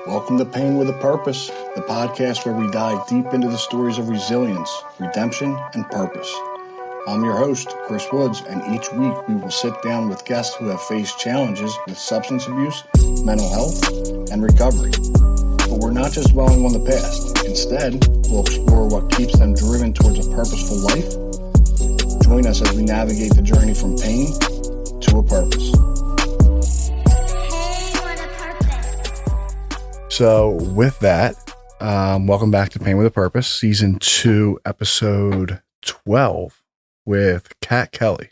Welcome to Pain with a Purpose, the podcast where we dive deep into the stories of resilience, redemption, and purpose. I'm your host, Chris Woods, and each week we will sit down with guests who have faced challenges with substance abuse, mental health, and recovery. But we're not just dwelling on the past. Instead, we'll explore what keeps them driven towards a purposeful life. Join us as we navigate the journey from pain to a purpose. So with that, welcome back to Pain with a Purpose, Season 2, Episode 12 with Cat Kelly.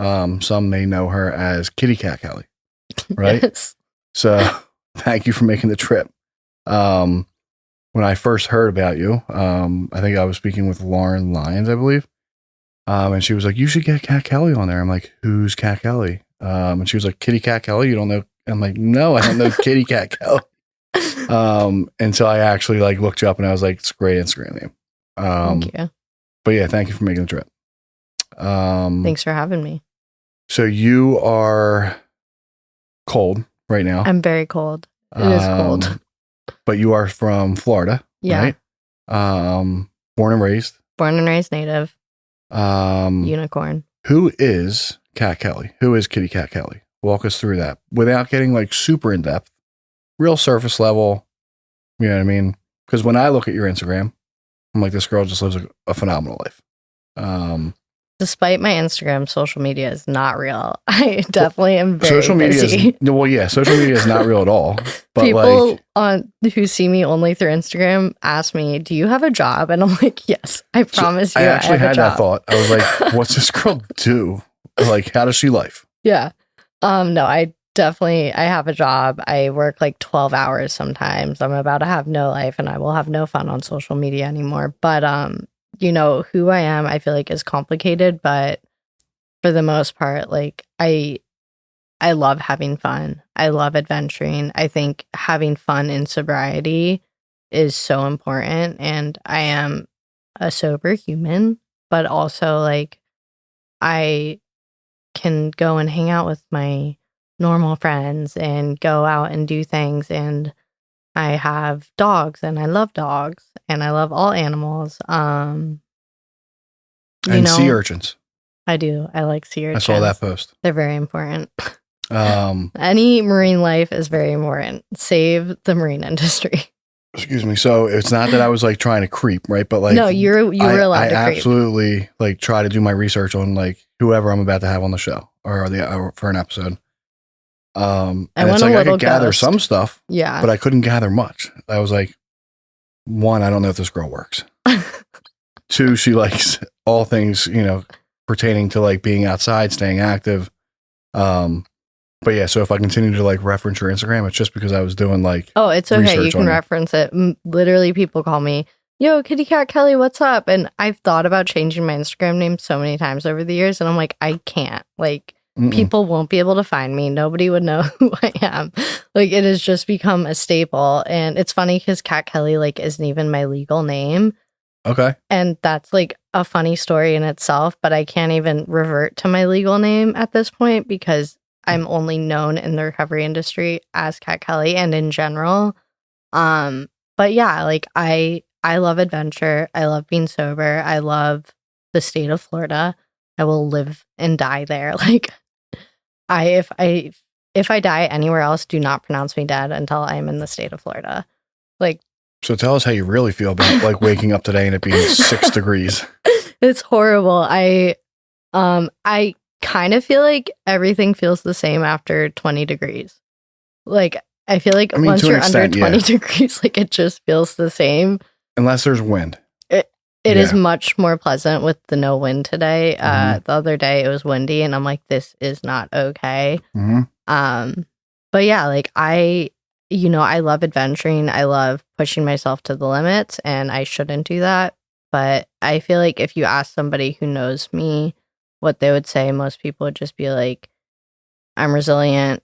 Some may know her as Kitty Cat Kelly, right? Yes. So thank you for making the trip. When I first heard about you, I think I was speaking with Lauren Lyons, I believe. And she was like, you should get Cat Kelly on there. I'm like, who's Cat Kelly? And she was like, Kitty Cat Kelly? You don't know? I'm like, no, I don't know Kitty Cat Kelly. And so I actually looked you up and I was like, it's a great Instagram name. Thank you. But yeah, thank you for making the trip. Thanks for having me. So you are cold right now. I'm very cold. It is cold. But you are from Florida, Yeah. right? Born and raised. Born and raised native. Unicorn. Who is Cat Kelly? Who is Kitty Cat Kelly? Walk us through that without getting super in depth. Real surface level, you know what I mean? Because when I look at your Instagram, I'm like, this girl just lives a phenomenal life. Despite my Instagram, social media is not real. I definitely am very social media busy. Social media is not real at all. But people who see me only through Instagram ask me, do you have a job? And I'm like, yes, I promise you. I actually had that job. thought. I was like, what's this girl do? How does she life? Yeah. No, I have a job. I work 12 hours sometimes. I'm about to have no life and I will have no fun on social media anymore. But, who I am, I feel like is complicated, but for the most part, I love having fun. I love adventuring. I think having fun in sobriety is so important. And I am a sober human, but also I can go and hang out with my normal friends and go out and do things, and I have dogs and I love dogs and I love all animals. And sea urchins. I do. I like sea urchins. I saw that post. They're very important. Any marine life is very important. Save the marine industry. Excuse me. So it's not that I was trying to creep, right? But no, you were allowed to creep. I absolutely try to do my research on whoever I'm about to have on the show or for an episode. And it's I could gather some stuff, yeah, but I couldn't gather much. I was like, one, I don't know if this girl works. Two, she likes all things, pertaining to being outside, staying active. But yeah, so if I continue to reference your Instagram, it's just because I was doing oh, it's okay. You can reference it. Literally, people call me, yo, Kitty Cat Kelly, what's up? And I've thought about changing my Instagram name so many times over the years, and I'm like, I can't. People won't be able to find me. Nobody would know who I am. It has just become a staple. And it's funny because Cat Kelly, isn't even my legal name. Okay. And that's a funny story in itself, but I can't even revert to my legal name at this point because I'm only known in the recovery industry as Cat Kelly and in general. But yeah, I love adventure. I love being sober. I love the state of Florida. I will live and die there. If I die anywhere else, do not pronounce me dead until I'm in the state of Florida. So tell us how you really feel about waking up today and it being 6 degrees. It's horrible. I kind of feel like everything feels the same after 20 degrees. I feel once you're under 20 degrees, it just feels the same. Unless there's wind. It is much more pleasant with the no wind today. The other day it was windy and I'm like, this is not okay. But yeah, I love adventuring. I love pushing myself to the limits and I shouldn't do that. But I feel if you ask somebody who knows me what they would say, most people would just be like, I'm resilient.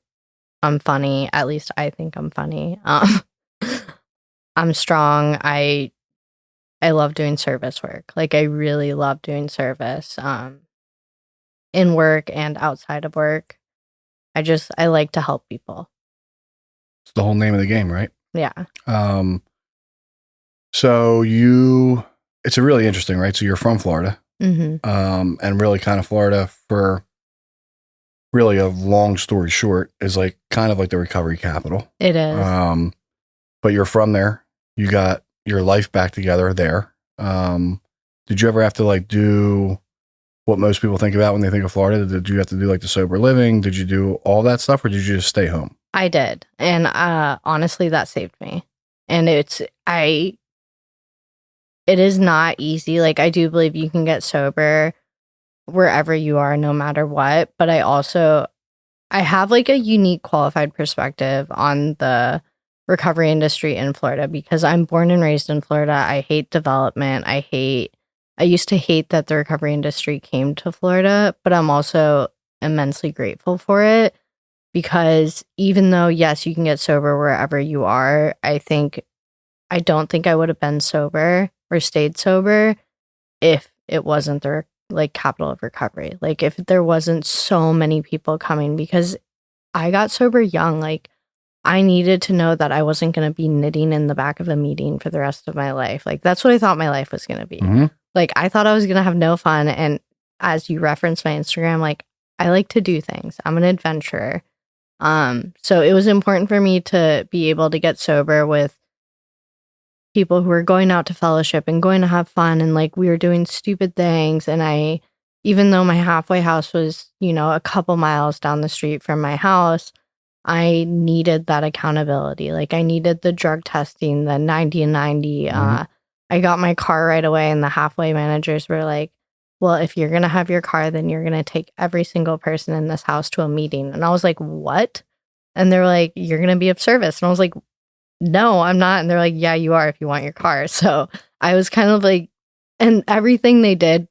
I'm funny. At least I think I'm funny. I'm strong. I love doing service work. I really love doing service in work and outside of work. I like to help people. It's the whole name of the game, right? Yeah. So it's a really interesting, right? So you're from Florida, and really kind of Florida, for really a long story short, is like kind of like the recovery capital. It is. But you're from there. You got your life back together there. Did you ever have to like do what most people think about when they think of Florida? Did you have to do like the sober living? Did you do all that stuff, or did you just stay home? I did. And honestly, that saved me. And it is not easy. Like, I do believe you can get sober wherever you are, no matter what. But I have like a unique qualified perspective on the recovery industry in Florida because I'm born and raised in Florida. I hate development. I used to hate that the recovery industry came to Florida, but I'm also immensely grateful for it because even though, yes, you can get sober wherever you are, I don't think I would have been sober or stayed sober if it wasn't the like capital of recovery. Like if there wasn't so many people coming, because I got sober young. Like I needed to know that I wasn't going to be knitting in the back of a meeting for the rest of my life. Like that's what I thought my life was going to be. Like I thought I was going to have no fun. And as you referenced my Instagram, like I like to do things. I'm an adventurer. So it was important for me to be able to get sober with people who were going out to fellowship and going to have fun, and like we were doing stupid things. And even though my halfway house was, a couple miles down the street from my house, I needed that accountability. Like I needed the drug testing, the 90 and 90. I got my car right away, and the halfway managers were like, well, if you're going to have your car, then you're going to take every single person in this house to a meeting. And I was like, what? And they're like, you're going to be of service. And I was like, no, I'm not. And they're like, yeah, you are if you want your car. So I was kind of like, and everything they did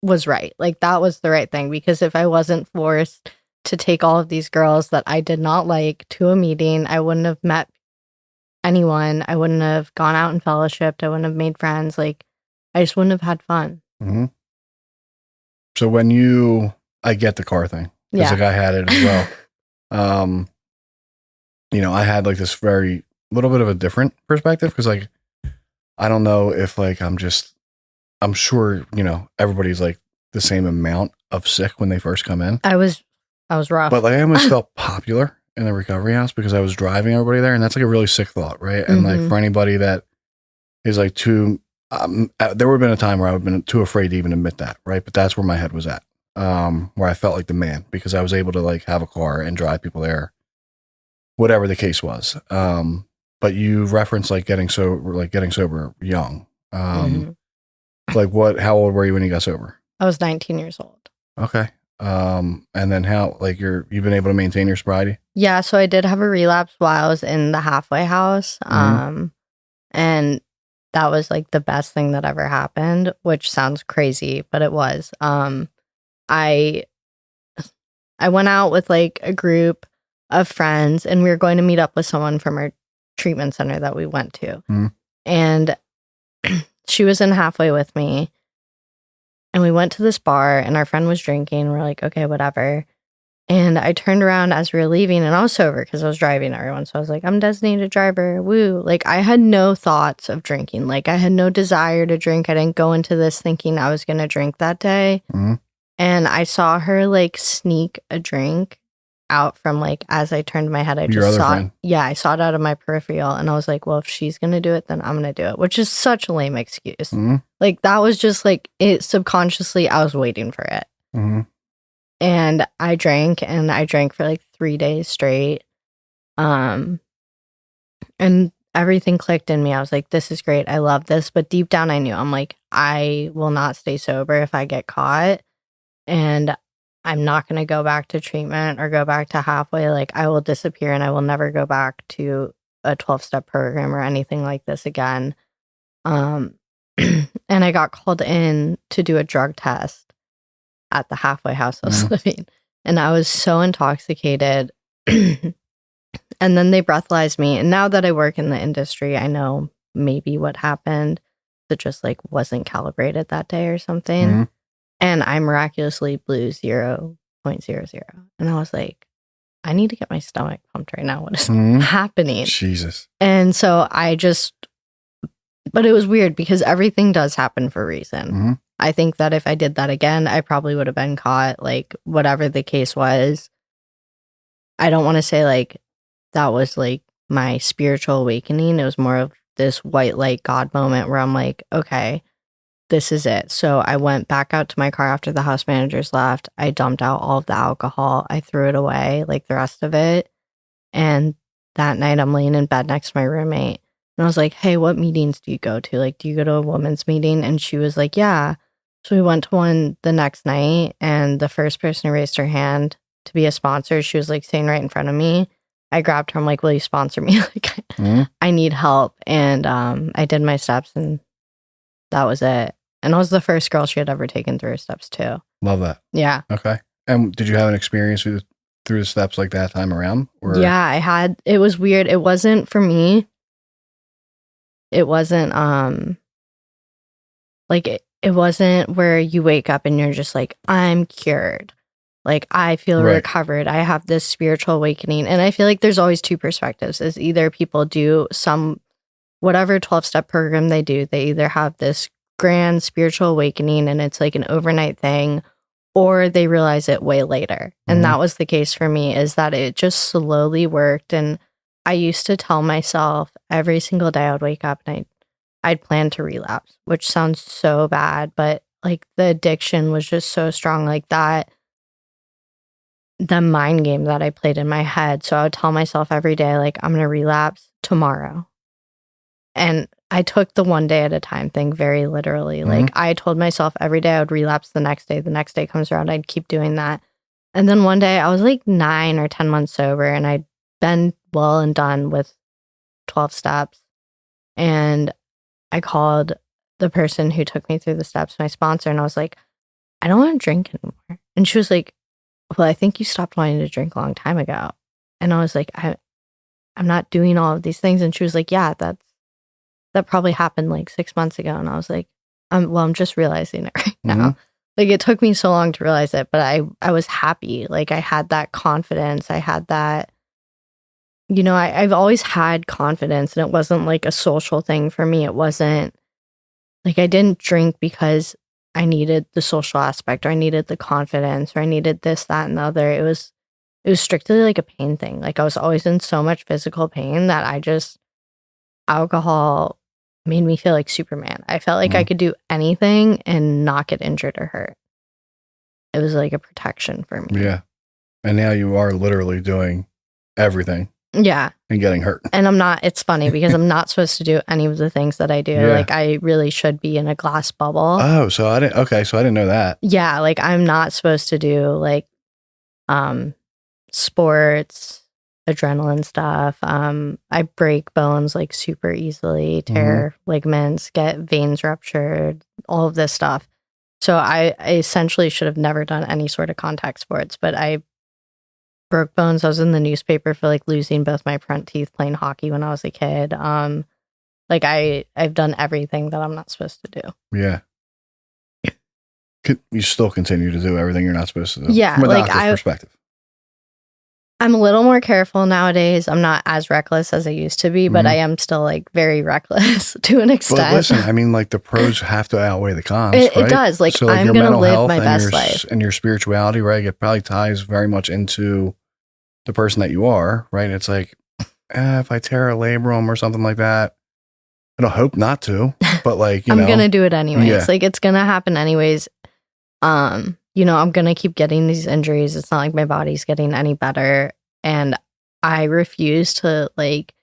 was right. Like that was the right thing, because if I wasn't forced to take all of these girls that I did not like to a meeting, I wouldn't have met anyone. I wouldn't have gone out and fellowshipped. I wouldn't have made friends. Like I just wouldn't have had fun. So I get the car thing, because like I had it as well. I had like this very little bit of a different perspective, because like I don't know if like I'm sure everybody's like the same amount of sick when they first come in. I was rough, but like I almost felt popular in the recovery house because I was driving everybody there, and that's like a really sick thought, right? And like for anybody that is like too, there would have been a time where I would have been too afraid to even admit that, right? But that's where my head was at, where I felt like the man, because I was able to like have a car and drive people there, whatever the case was. But you referenced like getting sober young. Like how old were you when you got sober? I was 19 years old. Okay. And then how, like you've been able to maintain your sobriety? Yeah. So I did have a relapse while I was in the halfway house. And that was like the best thing that ever happened, which sounds crazy, but it was. I went out with like a group of friends, and we were going to meet up with someone from our treatment center that we went to. And she was in halfway with me, and we went to this bar, and our friend was drinking. We're like, okay, whatever. And I turned around as we were leaving, and I was sober because I was driving everyone. So I was like, I'm designated driver. Woo. Like I had no thoughts of drinking. Like I had no desire to drink. I didn't go into this thinking I was going to drink that day. And I saw her like sneak a drink out from like, as I turned my head, I just saw it. Yeah, I saw it out of my peripheral, and I was like, well, if she's gonna do it, then I'm gonna do it, which is such a lame excuse. Like that was just like it subconsciously, I was waiting for it. And I drank for like 3 days straight. And everything clicked in me. I was like, this is great, I love this. But deep down I knew, I'm like, I will not stay sober if I get caught, and I'm not going to go back to treatment or go back to halfway. Like I will disappear, and I will never go back to a 12-step program or anything like this again. And I got called in to do a drug test at the halfway house I was living, and I was so intoxicated. And then they breathalyzed me. And now that I work in the industry, I know maybe what happened. That just like wasn't calibrated that day or something. And I miraculously blew 0.00. And I was like, I need to get my stomach pumped right now. What is Mhm. happening? Jesus. And so but it was weird because everything does happen for a reason. Mhm. I think that if I did that again, I probably would have been caught, like, whatever the case was. I don't want to say, like, that was, like, my spiritual awakening. It was more of this white light God moment where I'm like, okay, this is it. So I went back out to my car after the house managers left. I dumped out all of the alcohol. I threw it away, like the rest of it. And that night I'm laying in bed next to my roommate. And I was like, hey, what meetings do you go to? Like, do you go to a women's meeting? And she was like, yeah. So we went to one the next night. And the first person who raised her hand to be a sponsor, she was like sitting right in front of me. I grabbed her. I'm like, will you sponsor me? Like, I need help. And I did my steps and that was it. And I was the first girl she had ever taken through her steps too. Love that. Yeah. Okay. And did you have an experience through the steps like that time around? Or? Yeah, I had. It was weird. It wasn't for me. It wasn't like it wasn't where you wake up and you're just like, I'm cured. Like, I feel recovered. I have this spiritual awakening. And I feel like there's always two perspectives. Is either people do whatever 12-step program they do, they either have this grand spiritual awakening and it's like an overnight thing, or they realize it way later. And that was the case for me, is that it just slowly worked. And I used to tell myself every single day I would wake up and I'd plan to relapse, which sounds so bad, but like the addiction was just so strong, like that, the mind game that I played in my head. So I would tell myself every day, like, I'm going to relapse tomorrow. And I took the one day at a time thing very literally. Like, I told myself every day I would relapse the next day. The next day comes around, I'd keep doing that. And then one day I was like 9 or 10 months sober and I'd been well and done with 12 steps. And I called the person who took me through the steps, my sponsor, and I was like, I don't want to drink anymore. And she was like, well, I think you stopped wanting to drink a long time ago. And I was like, I'm not doing all of these things. And she was like, yeah, that probably happened like 6 months ago. And I was like, I'm just realizing it right now. Like, it took me so long to realize it, but I was happy. Like, I had that confidence. I had that, you know, I've always had confidence, and it wasn't like a social thing for me. It wasn't like I didn't drink because I needed the social aspect, or I needed the confidence, or I needed this, that, and the other. It was strictly like a pain thing. Like, I was always in so much physical pain that alcohol made me feel like Superman. I felt like I could do anything and not get injured or hurt. It was like a protection for me. Yeah. And now you are literally doing everything. Yeah. And getting hurt. And it's funny because I'm not supposed to do any of the things that I do. Yeah. Like, I really should be in a glass bubble. Oh, so I didn't know that. Yeah. Like, I'm not supposed to do like, sports, adrenaline stuff. I break bones like super easily, tear ligaments, get veins ruptured, all of this stuff. So I essentially should have never done any sort of contact sports, but I broke bones. I was in the newspaper for like losing both my front teeth playing hockey when I was a kid. Like, I've done everything that I'm not supposed to do. Yeah. You still continue to do everything you're not supposed to do. Yeah. From a like, doctor's perspective. I'm a little more careful nowadays. I'm not as reckless as I used to be, but I am still like very reckless to an extent. But listen, I mean, like, the pros have to outweigh the cons, right? It does. Like, so, I'm going to live my best life. And your spirituality, right? It probably ties very much into the person that you are, right? It's like, if I tear a labrum or something like that, I don't hope not to, but like, I'm going to do it anyways. Yeah. Like, it's going to happen anyways. You know, I'm going to keep getting these injuries. It's not like my body's getting any better. And I refuse to like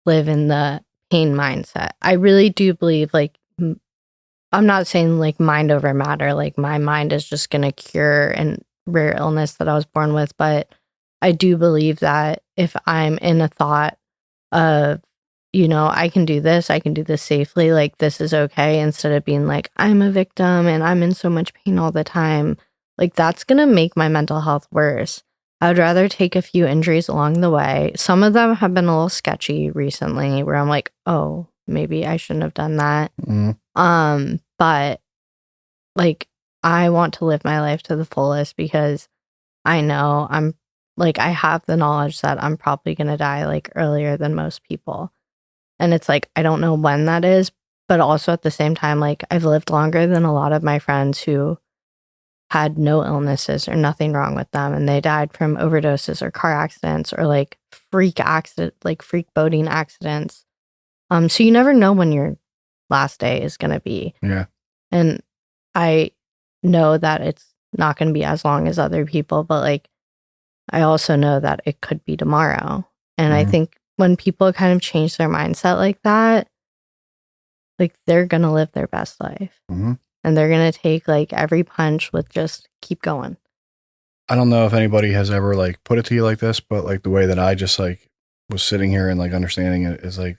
live in the pain mindset. I really do believe, like, I'm not saying like mind over matter, like my mind is just going to cure and rare illness that I was born with. But I do believe that if I'm in a thought of, you know, I can do this safely, like, this is okay, instead of being like, I'm a victim and I'm in so much pain all the time, like, that's going to make my mental health worse. I would rather take a few injuries along the way. Some of them have been a little sketchy recently where I'm like, oh, maybe I shouldn't have done that. But like, I want to live my life to the fullest because I know I'm like I have the knowledge that I'm probably going to die like earlier than most people. And it's like, I don't know when that is, but also at the same time, like I've lived longer than a lot of my friends who had no illnesses or nothing wrong with them. And they died from overdoses or car accidents or like freak boating accidents. So you never know when your last day is going to be. Yeah. And I know that it's not going to be as long as other people, but like, I also know that it could be tomorrow. And I think when people kind of change their mindset like that, like they're going to live their best life. And they're going to take like every punch with just keep going. I don't know if anybody has ever like put it to you like this, but like the way that I just like was sitting here and like understanding it is like,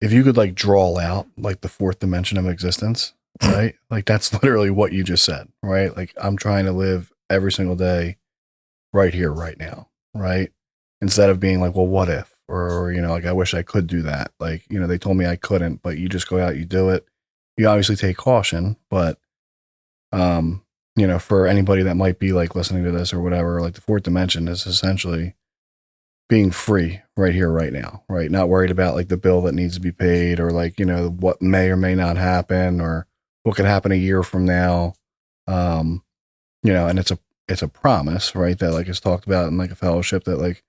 if you could like draw out like the fourth dimension of existence, right? Like that's literally what you just said, right? Like I'm trying to live every single day right here, right now, right? Instead of being like, well, what if? Or, you know, like I wish I could do that. Like, you know, they told me I couldn't, but you just go out, you do it. You obviously take caution, but, you know, for anybody that might be like listening to this or whatever, like the fourth dimension is essentially being free right here, right now, right? Not worried about like the bill that needs to be paid or like, you know, what may or may not happen or what could happen a year from now. You know, and it's a promise, right? That like is talked about in like a fellowship that like,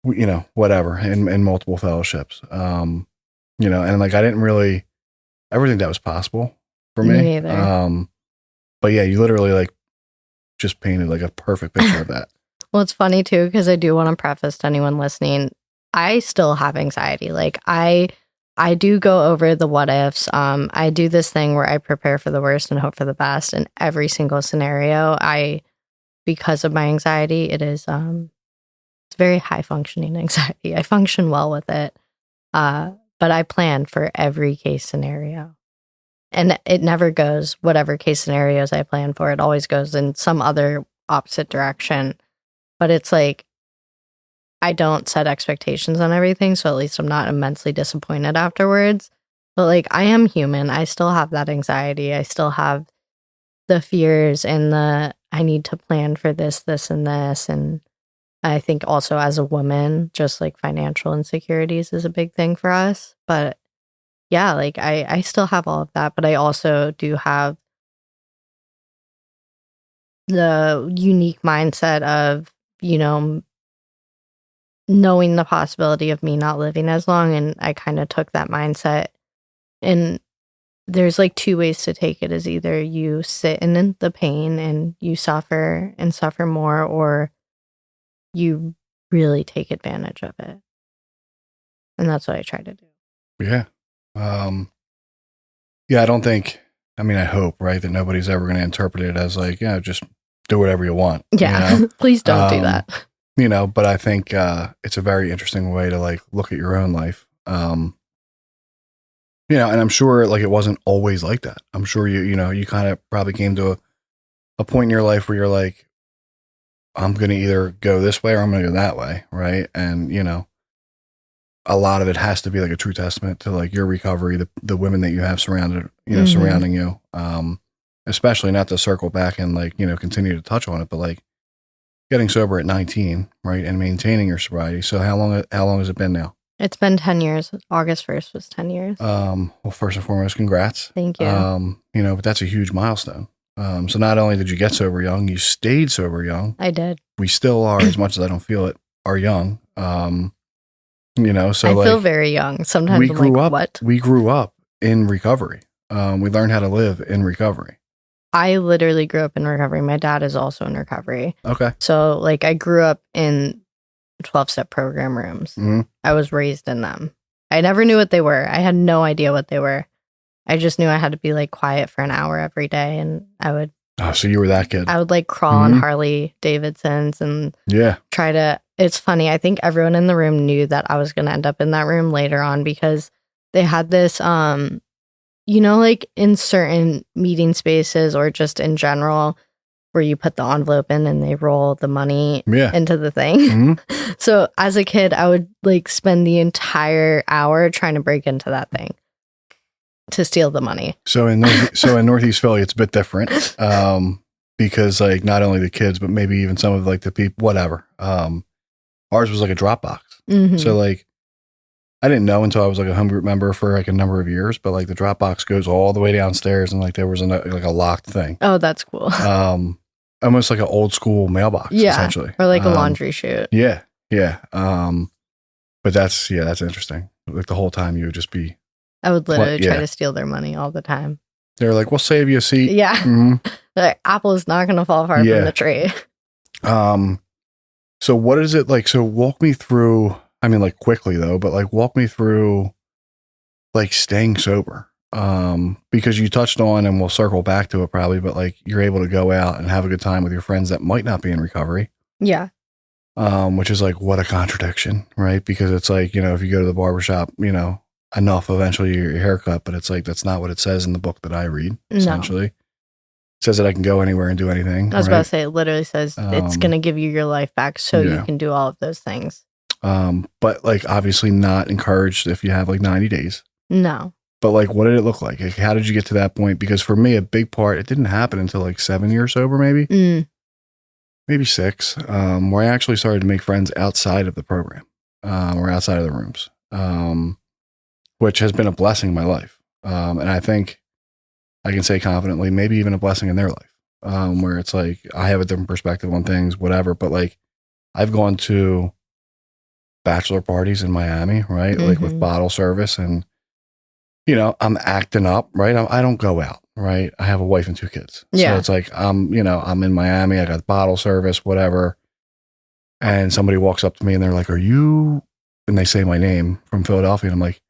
you know, whatever in multiple fellowships. You know, and like, I didn't really ever think that was possible for me. Me neither. But yeah, you literally like just painted like a perfect picture of that. Well, it's funny too, because I do want to preface to anyone listening, I still have anxiety. Like I do go over the what ifs. I do this thing where I prepare for the worst and hope for the best in every single scenario. Because of my anxiety, it's very high functioning anxiety. I function well with it. But I plan for every case scenario. And it never goes whatever case scenarios I plan for. It always goes in some other opposite direction. But it's like, I don't set expectations on everything. So at least I'm not immensely disappointed afterwards. But like, I am human. I still have that anxiety. I still have the fears and I need to plan for this, this, and this. And I think also as a woman, just like financial insecurities is a big thing for us. But yeah, like I still have all of that, but I also do have the unique mindset of, you know, knowing the possibility of me not living as long. And I kind of took that mindset, and there's like two ways to take it: is either you sit in the pain and you suffer and suffer more, or you really take advantage of it. And that's what I try to do. Yeah. Yeah, I don't think, I mean, I hope, right, that nobody's ever going to interpret it as like, yeah, just do whatever you want. Yeah. You know? Please don't do that. You know, but I think it's a very interesting way to like look at your own life. You know, and I'm sure like it wasn't always like that. I'm sure you know, you kind of probably came to a point in your life where you're like, I'm going to either go this way or I'm going to go that way. Right. And, you know, a lot of it has to be like a true testament to like your recovery, the women that you have surrounded, you know, surrounding you. Especially not to circle back and like, you know, continue to touch on it, but like getting sober at 19, right. And maintaining your sobriety. So how long has it been now? It's been 10 years. August 1st was 10 years. Well, first and foremost, congrats. Thank you. You know, but that's a huge milestone. So not only did you get sober young, you stayed sober young. I did. We still are, as much as I don't feel it, are young. You know, so I feel very young. Sometimes we I'm grew like, up, what? We grew up in recovery. We learned how to live in recovery. I literally grew up in recovery. My dad is also in recovery. Okay. So like I grew up in 12-step program rooms. Mm-hmm. I was raised in them. I never knew what they were. I had no idea what they were. I just knew I had to be like quiet for an hour every day, and I would. Oh, so you were that kid. I would like crawl on Harley Davidsons and try to. It's funny. I think everyone in the room knew that I was going to end up in that room later on, because they had this, you know, like in certain meeting spaces or just in general, where you put the envelope in and they roll the money into the thing. Mm-hmm. So as a kid, I would like spend the entire hour trying to break into that thing to steal the money. So in Northeast Philly, it's a bit different. because like not only the kids, but maybe even some of like the people, whatever. Ours was like a Dropbox. So like, I didn't know until I was like a home group member for like a number of years, but like the Dropbox goes all the way downstairs and like there was like a locked thing. Oh, that's cool. Almost like an old school mailbox, essentially. Or like a laundry chute. Yeah. Yeah. But that's interesting. Like the whole time you would just be. I would literally try to steal their money all the time. They're like, we'll save you a seat. Yeah. The apple is not going to fall far from the tree. So what is it like? So walk me through, I mean, like quickly though, but like walk me through like staying sober. Because you touched on, and we'll circle back to it probably, but like you're able to go out and have a good time with your friends that might not be in recovery. Yeah. Which is like, what a contradiction, right? Because it's like, you know, if you go to the barbershop, you know, enough eventually your haircut, but it's like, that's not what it says in the book that I read, essentially. It says that I can go anywhere and do anything. I was about to say, it literally says it's going to give you your life back so you can do all of those things. But like obviously not encouraged if you have like 90 days. No. But like, what did it look like? Like, how did you get to that point? Because for me, a big part, it didn't happen until like 7 years sober, maybe. Maybe 6, where I actually started to make friends outside of the program, or outside of the rooms, which has been a blessing in my life. And I think I can say confidently, maybe even a blessing in their life, where it's like, I have a different perspective on things, whatever. But like, I've gone to bachelor parties in Miami, right? Like with bottle service, and, you know, I'm acting up, right? I don't go out. Right. I have a wife and 2 kids. So it's like, you know, I'm in Miami, I got bottle service, whatever. And somebody walks up to me and they're like, are you, and they say my name from Philadelphia. And I'm like,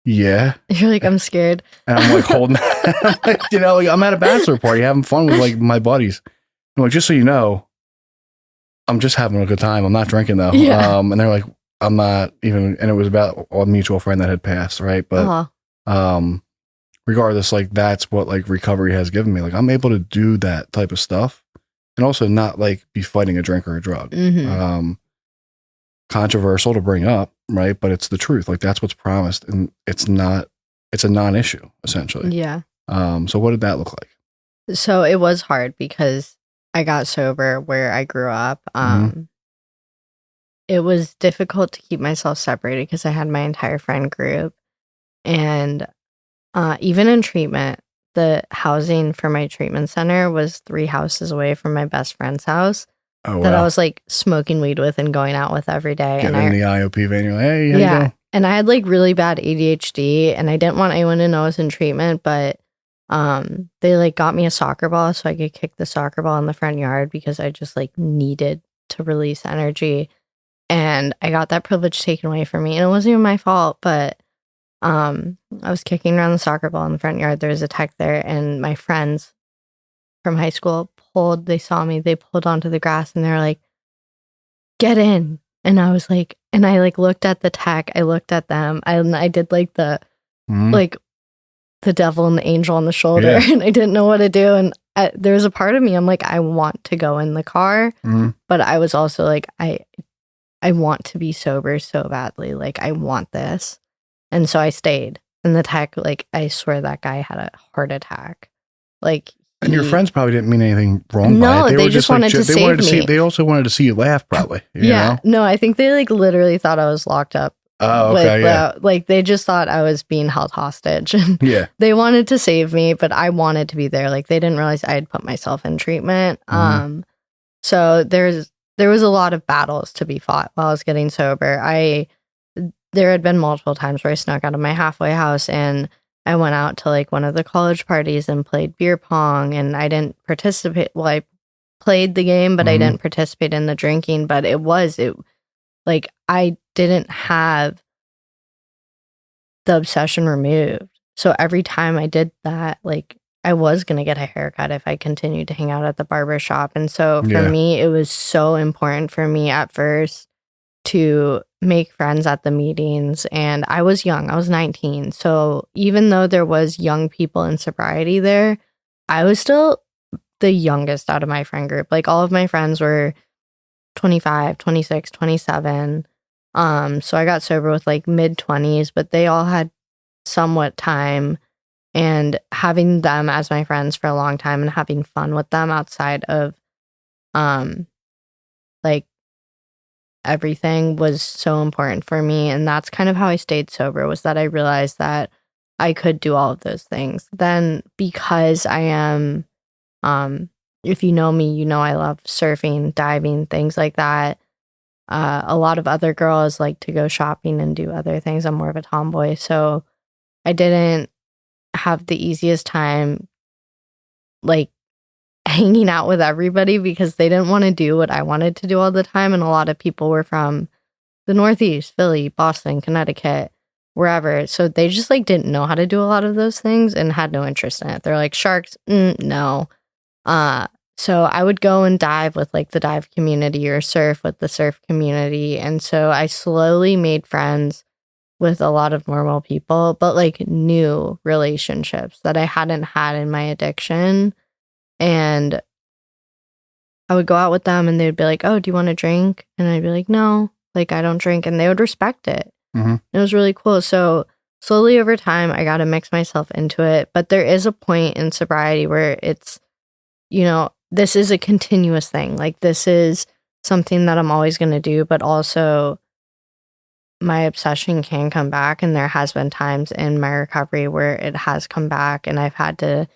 yeah. You're like, I'm scared. And I'm like holding, you know, like I'm at a bachelor party having fun with like my buddies. I'm like, just so you know, I'm just having a good time. I'm not drinking though. And they're like, I'm not even, and it was about a mutual friend that had passed. Right. But, regardless, like that's what like recovery has given me. Like I'm able to do that type of stuff and also not like be fighting a drink or a drug. Controversial to bring up, right? But it's the truth. Like that's what's promised, and it's a non-issue essentially. Yeah. So what did that look like? So it was hard because I got sober where I grew up. It was difficult to keep myself separated because I had my entire friend group, and even in treatment, the housing for my treatment center was 3 houses away from my best friend's house that I was like smoking weed with and going out with every day. Getting in the IOP van, you're like, hey, how you doing? And I had like really bad ADHD, and I didn't want anyone to know I was in treatment, but they like got me a soccer ball so I could kick the soccer ball in the front yard because I just like needed to release energy. And I got that privilege taken away from me, and it wasn't even my fault, but I was kicking around the soccer ball in the front yard. There was a tech there, and my friends from high school they saw me, they pulled onto the grass, and they're like, get in. And I was like, and I like looked at the tech, I looked at them, I did like the, like the devil and the angel on the shoulder, and I didn't know what to do. And there was a part of me, I'm like, I want to go in the car, but I was also like, I want to be sober so badly. Like, I want this. And so I stayed. And the tech, like, I swear that guy had a heart attack. Like, and your friends probably didn't mean anything wrong by it. They just wanted to save me. They also wanted to see you laugh, probably. You know? No, I think they like literally thought I was locked up. Oh, okay, like they just thought I was being held hostage. Yeah. They wanted to save me, but I wanted to be there. Like they didn't realize I had put myself in treatment. So there was a lot of battles to be fought while I was getting sober. There had been multiple times where I snuck out of my halfway house and I went out to like one of the college parties and played beer pong, and I didn't participate. Well, I played the game, but I didn't participate in the drinking. But it like I didn't have the obsession removed. So every time I did that, like I was going to get a haircut if I continued to hang out at the barber shop. And so for me, it was so important for me at first to make friends at the meetings. And I was young, I was 19. So even though there was young people in sobriety there, I was still the youngest out of my friend group. Like all of my friends were 25, 26, 27. So I got sober with like mid 20s, but they all had somewhat time And having them as my friends for a long time and having fun with them outside of like everything was so important for me. And that's kind of how I stayed sober, was that I realized that I could do all of those things. Then because I am if you know me, you know I love surfing, diving, things like that. A lot of other girls like to go shopping and do other things. I'm more of a tomboy, so I didn't have the easiest time like hanging out with everybody because they didn't want to do what I wanted to do all the time. And a lot of people were from the Northeast, Philly, Boston, Connecticut, wherever. So they just like didn't know how to do a lot of those things and had no interest in it. They're like, sharks, no. So I would go and dive with like the dive community or surf with the surf community. And so I slowly made friends with a lot of normal people, but like new relationships that I hadn't had in my addiction. And I would go out with them and they'd be like, oh, do you want to drink? And I'd be like, no, like I don't drink. And they would respect it. Mm-hmm. It was really cool. So slowly over time, I got to mix myself into it. But there is a point in sobriety where it's, this is a continuous thing. Like this is something that I'm always going to do, but also my obsession can come back. And there has been times in my recovery where it has come back and I've had to,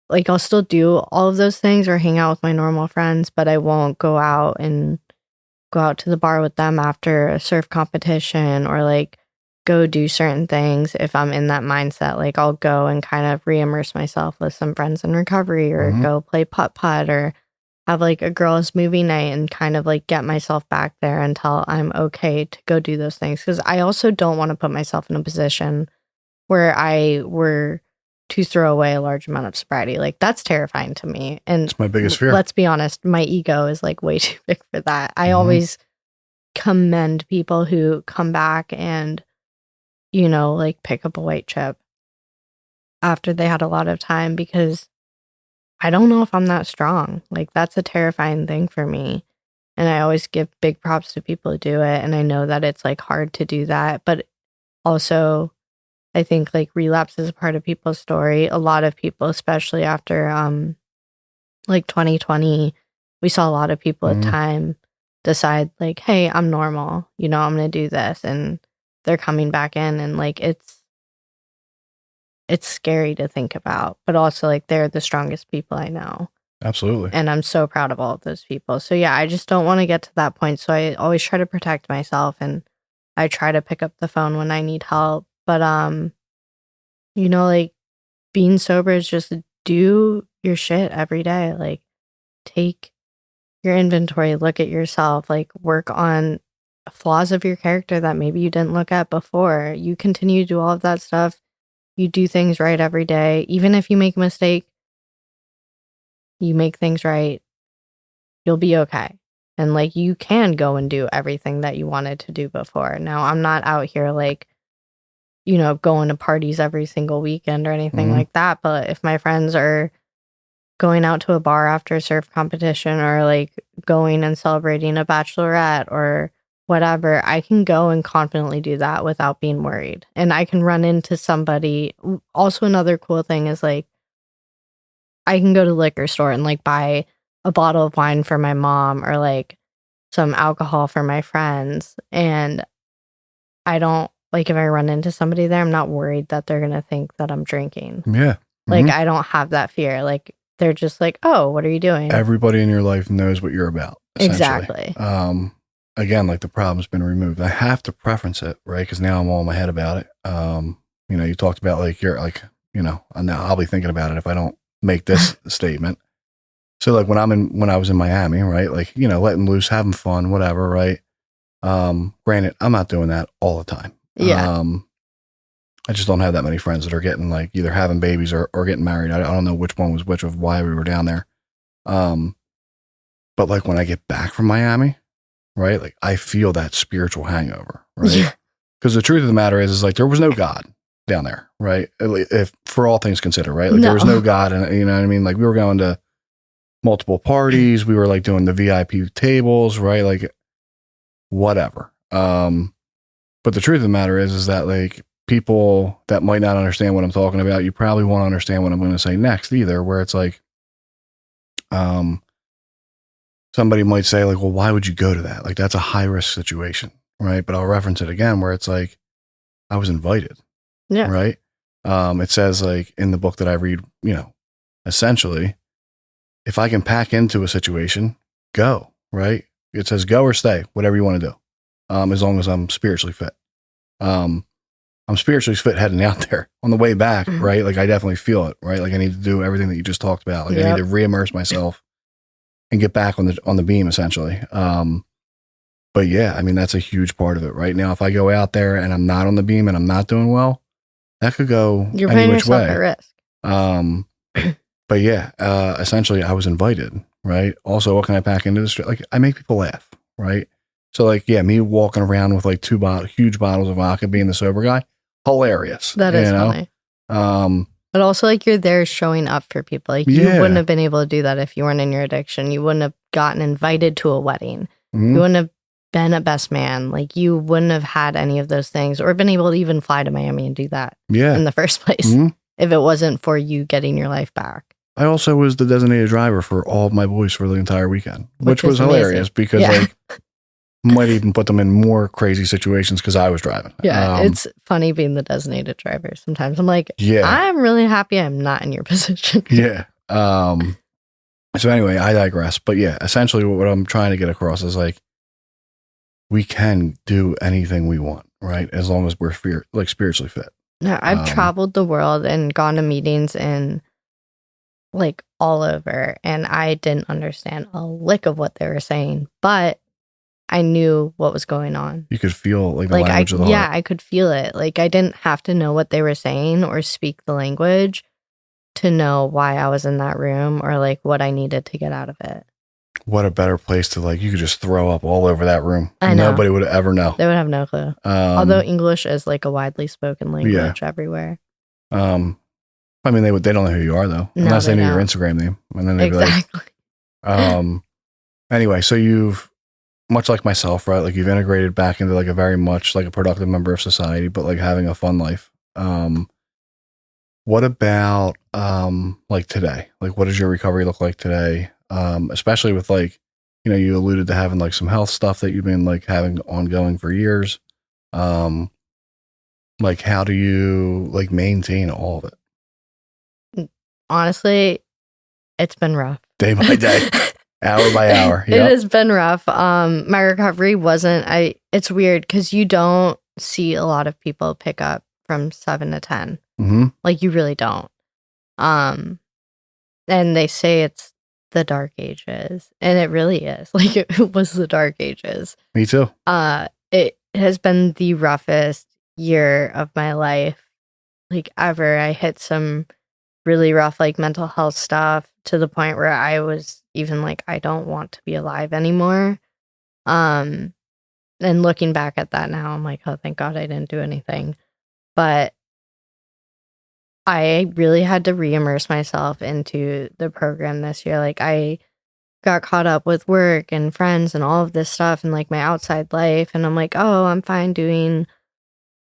like, I'll still do all of those things or hang out with my normal friends, but I won't go out to the bar with them after a surf competition or like go do certain things. If I'm in that mindset, like I'll go and kind of re-immerse myself with some friends in recovery or go play putt-putt or have like a girls movie night and kind of like get myself back there until I'm okay to go do those things. Because I also don't want to put myself in a position where I were to throw away a large amount of sobriety. Like that's terrifying to me. And it's my biggest fear. Let's be honest, my ego is like way too big for that. I always commend people who come back and, like pick up a white chip after they had a lot of time, because I don't know if I'm that strong. Like that's a terrifying thing for me. And I always give big props to people who do it. And I know that it's like hard to do that, but also I think like relapse is a part of people's story. A lot of people, especially after like 2020, we saw a lot of people at time decide like, hey, I'm normal, I'm going to do this. And they're coming back in and like, it's scary to think about, but also like they're the strongest people I know. Absolutely. And I'm so proud of all of those people. So yeah, I just don't want to get to that point. So I always try to protect myself and I try to pick up the phone when I need help. But, like being sober is just do your shit every day. Like take your inventory, look at yourself, like work on flaws of your character that maybe you didn't look at before. You continue to do all of that stuff. You do things right every day. Even if you make a mistake, you make things right. You'll be okay. And like you can go and do everything that you wanted to do before. Now, I'm not out here like, going to parties every single weekend or anything like that. But if my friends are going out to a bar after a surf competition or like going and celebrating a bachelorette or whatever, I can go and confidently do that without being worried. And I can run into somebody. Also, another cool thing is like, I can go to the liquor store and like buy a bottle of wine for my mom or like some alcohol for my friends. And I don't, like if I run into somebody there, I'm not worried that they're going to think that I'm drinking. Yeah. Like I don't have that fear. Like they're just like, oh, what are you doing? Everybody in your life knows what you're about. Exactly. Again, like the problem's been removed. I have to preference it, right? Because now I'm all in my head about it. You talked about like you're like, now I'll be thinking about it if I don't make this statement. So like when I was in Miami, right? Like, letting loose, having fun, whatever, right? Granted, I'm not doing that all the time. Yeah. I just don't have that many friends that are getting like either having babies or getting married. I don't know which one was which of why we were down there. But like when I get back from Miami, right? Like I feel that spiritual hangover, right? Yeah. Because the truth of the matter is like there was no God down there, right? If for all things considered, right? Like there was no God, and you know what I mean? Like we were going to multiple parties, we were like doing the VIP tables, right? Like whatever. But the truth of the matter is that like people that might not understand what I'm talking about, you probably won't understand what I'm going to say next either, where it's like, somebody might say like, well, why would you go to that? Like, that's a high risk situation. Right. But I'll reference it again where it's like, I was invited. Yeah. Right. It says like in the book that I read, essentially, if I can pack into a situation, go, right? It says go or stay, whatever you want to do. As long as I'm spiritually fit. I'm spiritually fit heading out there. On the way back, right? Like I definitely feel it, right? Like I need to do everything that you just talked about. Like I need to re-immerse myself and get back on the beam essentially. But yeah, I mean, that's a huge part of it right now. If I go out there and I'm not on the beam and I'm not doing well, that could go You're any putting which yourself way. at risk. But yeah, essentially I was invited, right? Also, what can I pack into the street? Like I make people laugh, right? So like, yeah, me walking around with like huge bottles of vodka, being the sober guy, hilarious. That is funny. But also like you're there showing up for people. Like you wouldn't have been able to do that if you weren't in your addiction. You wouldn't have gotten invited to a wedding. You wouldn't have been a best man. Like you wouldn't have had any of those things or been able to even fly to Miami and do that in the first place if it wasn't for you getting your life back. I also was the designated driver for all of my boys for the entire weekend, which was hilarious because like might even put them in more crazy situations because I was driving. Yeah, it's funny being the designated driver. Sometimes I'm like, I'm really happy I'm not in your position. Yeah. So anyway, I digress. But yeah, essentially what I'm trying to get across is like, we can do anything we want, right? As long as we're spiritually fit. No, I've traveled the world and gone to meetings and like all over, and I didn't understand a lick of what they were saying, but I knew what was going on. You could feel like the language of the heart. Yeah, I could feel it. Like I didn't have to know what they were saying or speak the language to know why I was in that room or like what I needed to get out of it. What a better place to like, you could just throw up all over that room. I know. Nobody would ever know. They would have no clue. Although English is like a widely spoken language everywhere. I mean, they don't know who you are though, unless they knew your Instagram name. And then they'd be like, anyway, so you've, much like myself, right? Like you've integrated back into like a very much like a productive member of society, but like having a fun life. What about like today? Like what does your recovery look like today? Especially with like, you alluded to having like some health stuff that you've been like having ongoing for years. Like how do you like maintain all of it? Honestly, it's been rough. Day by day, hour by hour. It has been rough. My recovery wasn't, it's weird because you don't see a lot of people pick up from 7 to 10. Like you really don't. And they say it's the dark ages, and it really is. Like it was the dark ages. Me too. It has been the roughest year of my life, like ever. I hit some really rough like mental health stuff to the point where I was even like, I don't want to be alive anymore. And looking back at that now, I'm like, oh, thank God I didn't do anything. But I really had to re-immerse myself into the program this year. Like I got caught up with work and friends and all of this stuff and like my outside life. And I'm like, oh, I'm fine doing,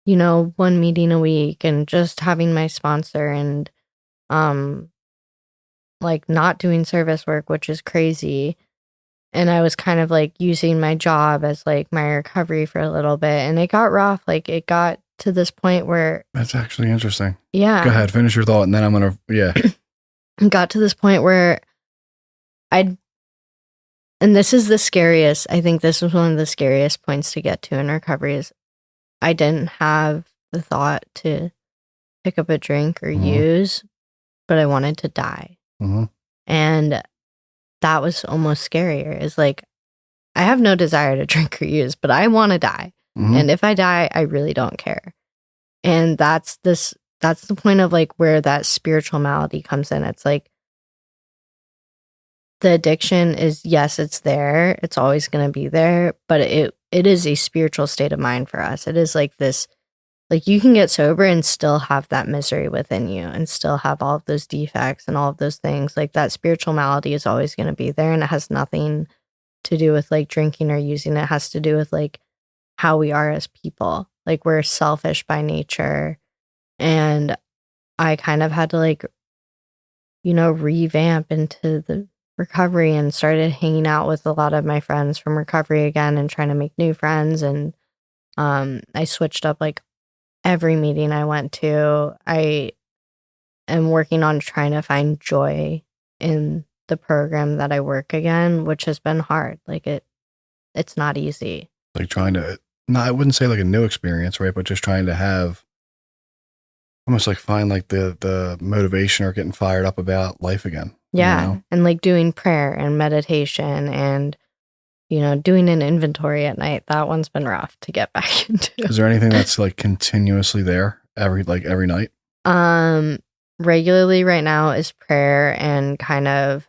1 meeting a week and just having my sponsor and like not doing service work, which is crazy. And I was kind of like using my job as like my recovery for a little bit, and it got rough. Like it got to this point where that's actually interesting. Yeah. Go ahead, finish your thought, and then I'm gonna got to this point where and this is the scariest. I think this was one of the scariest points to get to in recovery is I didn't have the thought to pick up a drink or use, but I wanted to die. And that was almost scarier. Is like, I have no desire to drink or use, but I want to die. And if I die, I really don't care. And that's the point of like where that spiritual malady comes in. It's like the addiction is, yes, it's there. It's always going to be there, but it is a spiritual state of mind for us. It is like this, like you can get sober and still have that misery within you and still have all of those defects and all of those things. Like that spiritual malady is always going to be there, and it has nothing to do with like drinking or using. It has to do with like how we are as people. Like, we're selfish by nature. And I kind of had to, like, revamp into the recovery and started hanging out with a lot of my friends from recovery again and trying to make new friends. And I switched up like every meeting I went to. I am working on trying to find joy in the program that I work again, which has been hard. Like it's not easy. Like trying to, no, I wouldn't say like a new experience, right? But just trying to have almost like find like the motivation or getting fired up about life again. Yeah. And like doing prayer and meditation and, doing an inventory at night. That one's been rough to get back into. Is there anything that's like continuously there every night? Regularly right now is prayer and kind of,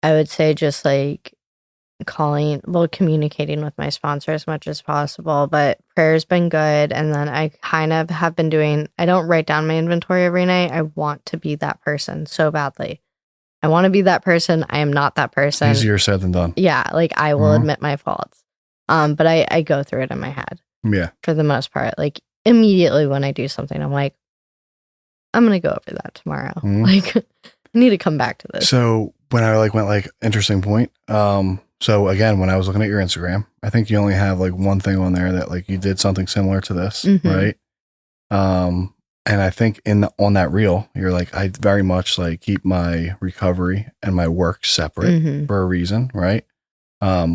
I would say just like communicating with my sponsor as much as possible, but prayer's been good. And then I kind of have been doing, I don't write down my inventory every night. I want to be that person so badly. I want to be that person. I am not that person. Easier said than done. Yeah. Like I will admit my faults. But I go through it in my head. Yeah. For the most part, like immediately when I do something, I'm like, I'm going to go over that tomorrow. Like I need to come back to this. So when I went interesting point. So again, when I was looking at your Instagram, I think you only have like one thing on there that like you did something similar to this, right? And I think on that reel, you're like, I very much like keep my recovery and my work separate for a reason, right?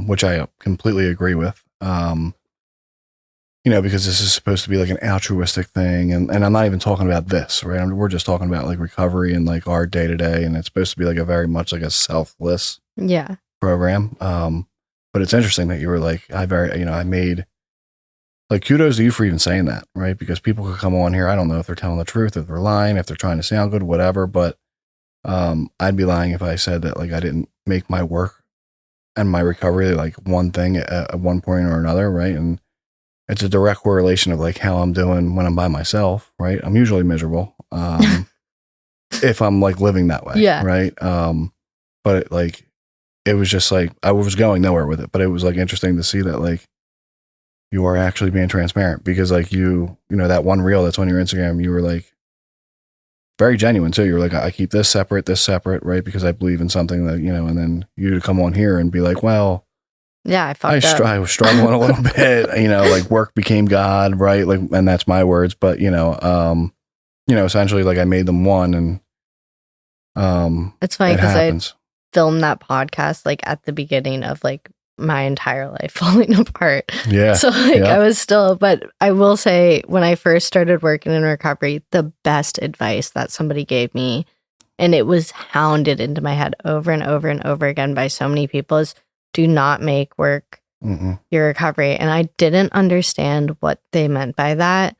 Which I completely agree with. Because this is supposed to be like an altruistic thing, and I'm not even talking about this, right? We're just talking about like recovery and like our day to day, and it's supposed to be like a very much like a selfless program. But it's interesting that you were like, I made like kudos to you for even saying that, right? Because people could come on here. I don't know if they're telling the truth, if they're lying, if they're trying to sound good, whatever. But I'd be lying if I said that like I didn't make my work and my recovery like one thing at one point or another, right? And it's a direct correlation of like how I'm doing when I'm by myself, right? I'm usually miserable if I'm like living that way, right? But it was just like I was going nowhere with it, but it was like interesting to see that like you are actually being transparent because like that one reel that's on your Instagram, you were like very genuine too. You were like, I keep this separate, right? Because I believe in something that, and then you to come on here and be like, well, yeah, I was struggling a little bit, like work became God, right? Like, and that's my words, but essentially like I made them one and it's funny because I filmed that podcast like at the beginning of like my entire life falling apart. Yeah. So like I was still, but I will say when I first started working in recovery, the best advice that somebody gave me, and it was hounded into my head over and over and over again by so many people, is do not make work your recovery. And I didn't understand what they meant by that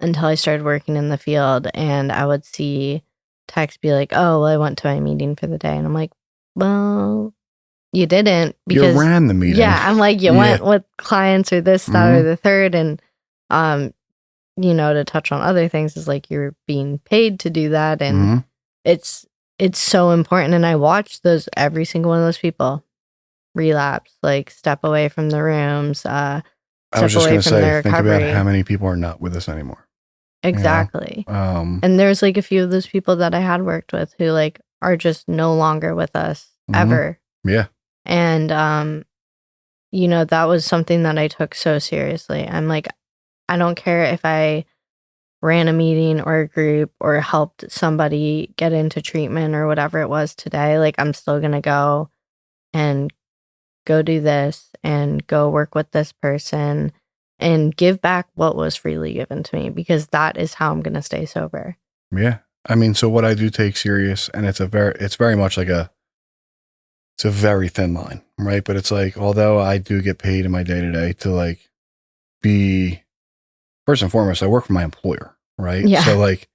until I started working in the field, and I would see text be like, oh, well, I went to my meeting for the day. And I'm like, well, you didn't, because you ran the meeting. Yeah. I'm like, you went with clients or this, that, or the third. And, to touch on other things is like, you're being paid to do that. And it's so important. And I watched every single one of those people relapse, like step away from the rooms, I was just going to say, think about how many people are not with us anymore. Exactly. And there's like a few of those people that I had worked with who like are just no longer with us ever. Yeah. And, that was something that I took so seriously. I'm like, I don't care if I ran a meeting or a group or helped somebody get into treatment or whatever it was today. Like, I'm still going to go and go do this and go work with this person and give back what was freely given to me, because that is how I'm going to stay sober. Yeah. I mean, so what I do take serious, and it's very much like it's a very thin line, right? But it's like, although I do get paid in my day to day to like be, first and foremost, I work for my employer, right? Yeah. So like,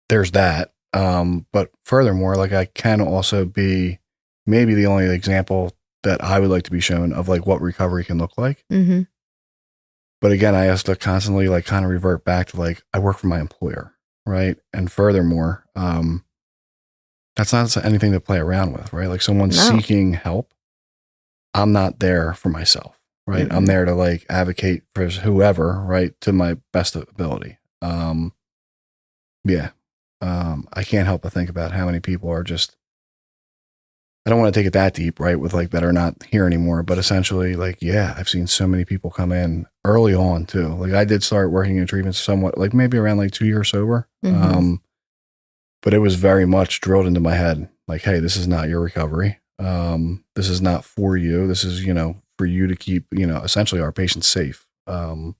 there's that. But furthermore, like I can also be maybe the only example that I would like to be shown of like what recovery can look like. But again, I have to constantly like kind of revert back to like, I work for my employer, right? And furthermore, that's not anything to play around with, right? Like someone seeking help, I'm not there for myself, right? I'm there to like advocate for whoever, right, to my best ability. I can't help but think about how many people are just, I don't want to take it that deep, right, with like that are not here anymore, but essentially like, yeah, I've seen so many people come in early on too. Like I did start working in treatment somewhat, like maybe around like 2 years sober. But it was very much drilled into my head, like, hey, this is not your recovery. This is not for you. This is, for you to keep, essentially our patients safe. And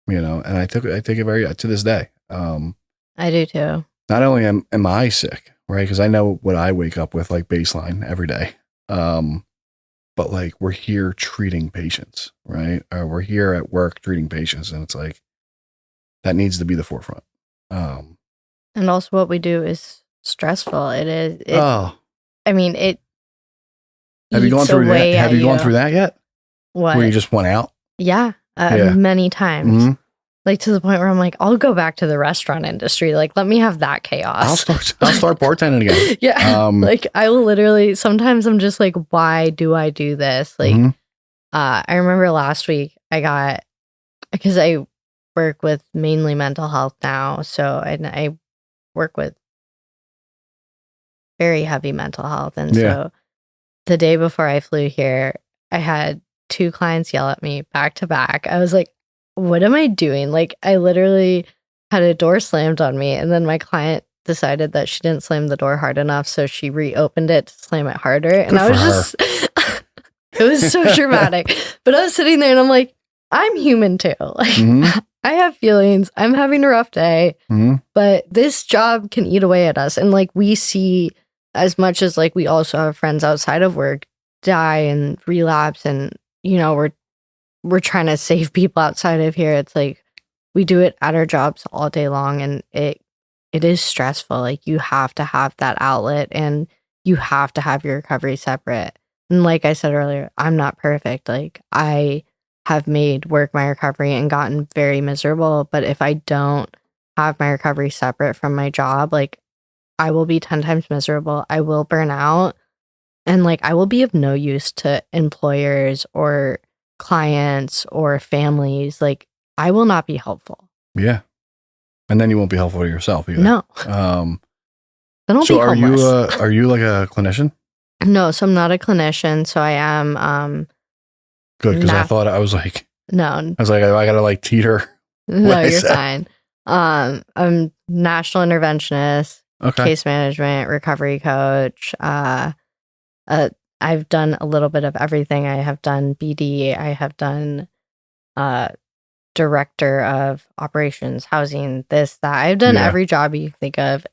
I take it very, to this day. I do too. Not only am I sick, right? Because I know what I wake up with, like baseline every day. But like we're here treating patients, right? Or we're here at work treating patients, and it's like that needs to be the forefront. And also, what we do is stressful. It is. I mean, it. Have you gone through that? Have you gone through that yet? What? Where you just went out? Yeah, many times. Like to the point where I'm like, I'll go back to the restaurant industry. Like, let me have that chaos. I'll start bartending again. Yeah. Like I will literally, sometimes I'm just like, why do I do this? Like, I remember last week because I work with mainly mental health now. So I work with very heavy mental health. And so the day before I flew here, I had 2 clients yell at me back to back. I was like, what am I doing? Like, I literally had a door slammed on me, and then my client decided that she didn't slam the door hard enough, so she reopened it to slam it harder. And I was just, it was so dramatic. But I was sitting there and I'm like, I'm human too. Like, I have feelings. I'm having a rough day, but this job can eat away at us. And like, we see, as much as like we also have friends outside of work die and relapse, and we're trying to save people outside of here. It's like we do it at our jobs all day long, and it is stressful. Like you have to have that outlet, and you have to have your recovery separate. And like I said earlier, I'm not perfect. Like I have made work my recovery and gotten very miserable. But if I don't have my recovery separate from my job, like I will be 10 times miserable. I will burn out, and like I will be of no use to employers or clients or families. Like I will not be helpful. Yeah. And then you won't be helpful to yourself either. No. So are you like a clinician? No, so I'm not a clinician. So I am good, because I thought I was like, no. I was like, I gotta like teeter. No, you're fine. I'm national interventionist, case management, recovery coach. I've done a little bit of everything. I have done BD. I have done director of operations, housing, this, that. I've done every job you think of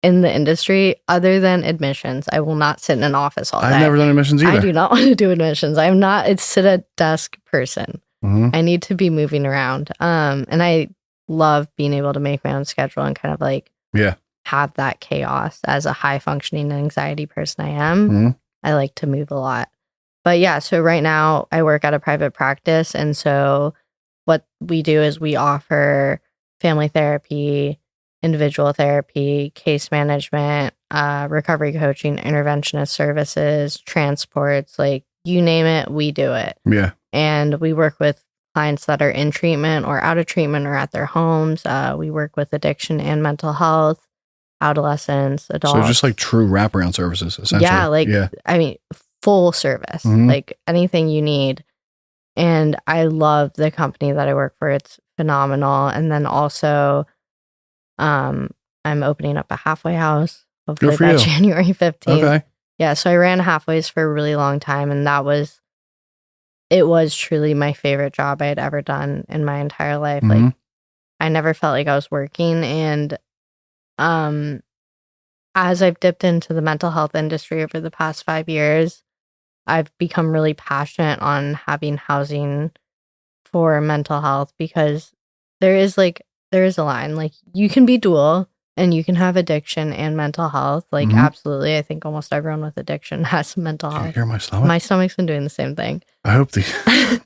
in the industry other than admissions. I will not sit in an office all day. I've never done admissions either. I do not want to do admissions. I'm not a sit at desk person. I need to be moving around. And I love being able to make my own schedule and kind of like have that chaos. As a high functioning anxiety person I am, I like to move a lot. But yeah, so right now I work at a private practice. And so what we do is we offer family therapy, individual therapy, case management, recovery coaching, interventionist services, transports, like you name it, we do it. Yeah. And we work with clients that are in treatment or out of treatment or at their homes. We work with addiction and mental health, adolescents, adults. So just like true wraparound services, essentially. Yeah, I mean, full service, like anything you need. And I love the company that I work for. It's phenomenal. And then also, I'm opening up a halfway house, hopefully by January 15th. Okay. Yeah, so I ran halfways for a really long time, and it was truly my favorite job I had ever done in my entire life. Like, I never felt like I was working. And as I've dipped into the mental health industry over the past 5 years, I've become really passionate on having housing for mental health, because there is a line. Like, you can be dual and you can have addiction and mental health. Like, absolutely. I think almost everyone with addiction has mental health. Can you hear my stomach? My stomach's been doing the same thing. I hope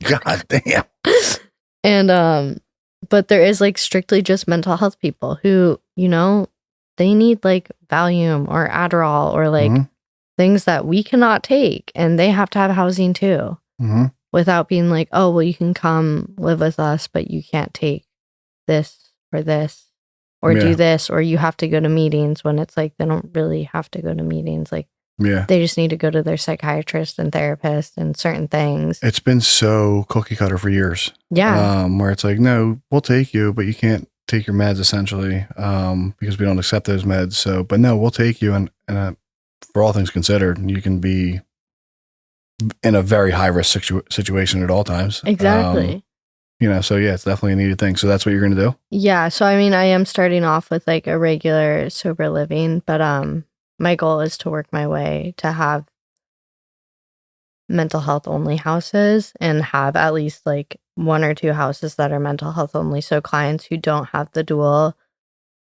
God damn. And, but there is like strictly just mental health people who, they need like Valium or Adderall, or like things that we cannot take, and they have to have housing too, without being like, oh, well, you can come live with us, but you can't take this or do this, or you have to go to meetings, when it's like they don't really have to go to meetings. Like, they just need to go to their psychiatrist and therapist and certain things. It's been so cookie cutter for years. Yeah. Where it's like, no, we'll take you, but you can't take your meds essentially, because we don't accept those meds. So, but no, we'll take you. And for all things considered, you can be in a very high risk situation at all times. Exactly. So yeah, it's definitely a needed thing. So that's what you're going to do? Yeah. So, I mean, I am starting off with like a regular sober living, but, my goal is to work my way to have mental health only houses and have at least like 1 or 2 houses that are mental health only. So clients who don't have the dual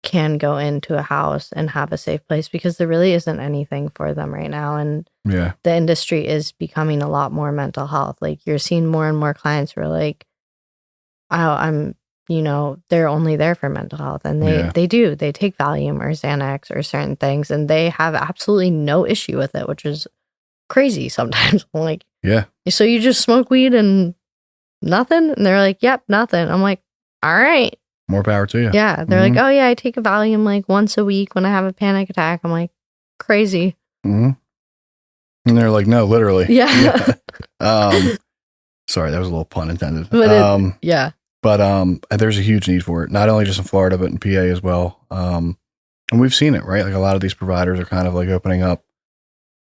can go into a house and have a safe place, because there really isn't anything for them right now. And the industry is becoming a lot more mental health. Like, you're seeing more and more clients who are like, oh, they're only there for mental health, and they take Valium or Xanax or certain things, and they have absolutely no issue with it, which is crazy sometimes. I'm like, so you just smoke weed and nothing? And they're like, yep, nothing. I'm like, all right. More power to you. Yeah. They're like, oh yeah, I take a Valium like once a week when I have a panic attack. I'm like, crazy. And they're like, no, literally. Yeah. Sorry, that was a little pun intended. But But there's a huge need for it, not only just in Florida, but in PA as well. And we've seen it, right? Like, a lot of these providers are kind of like opening up,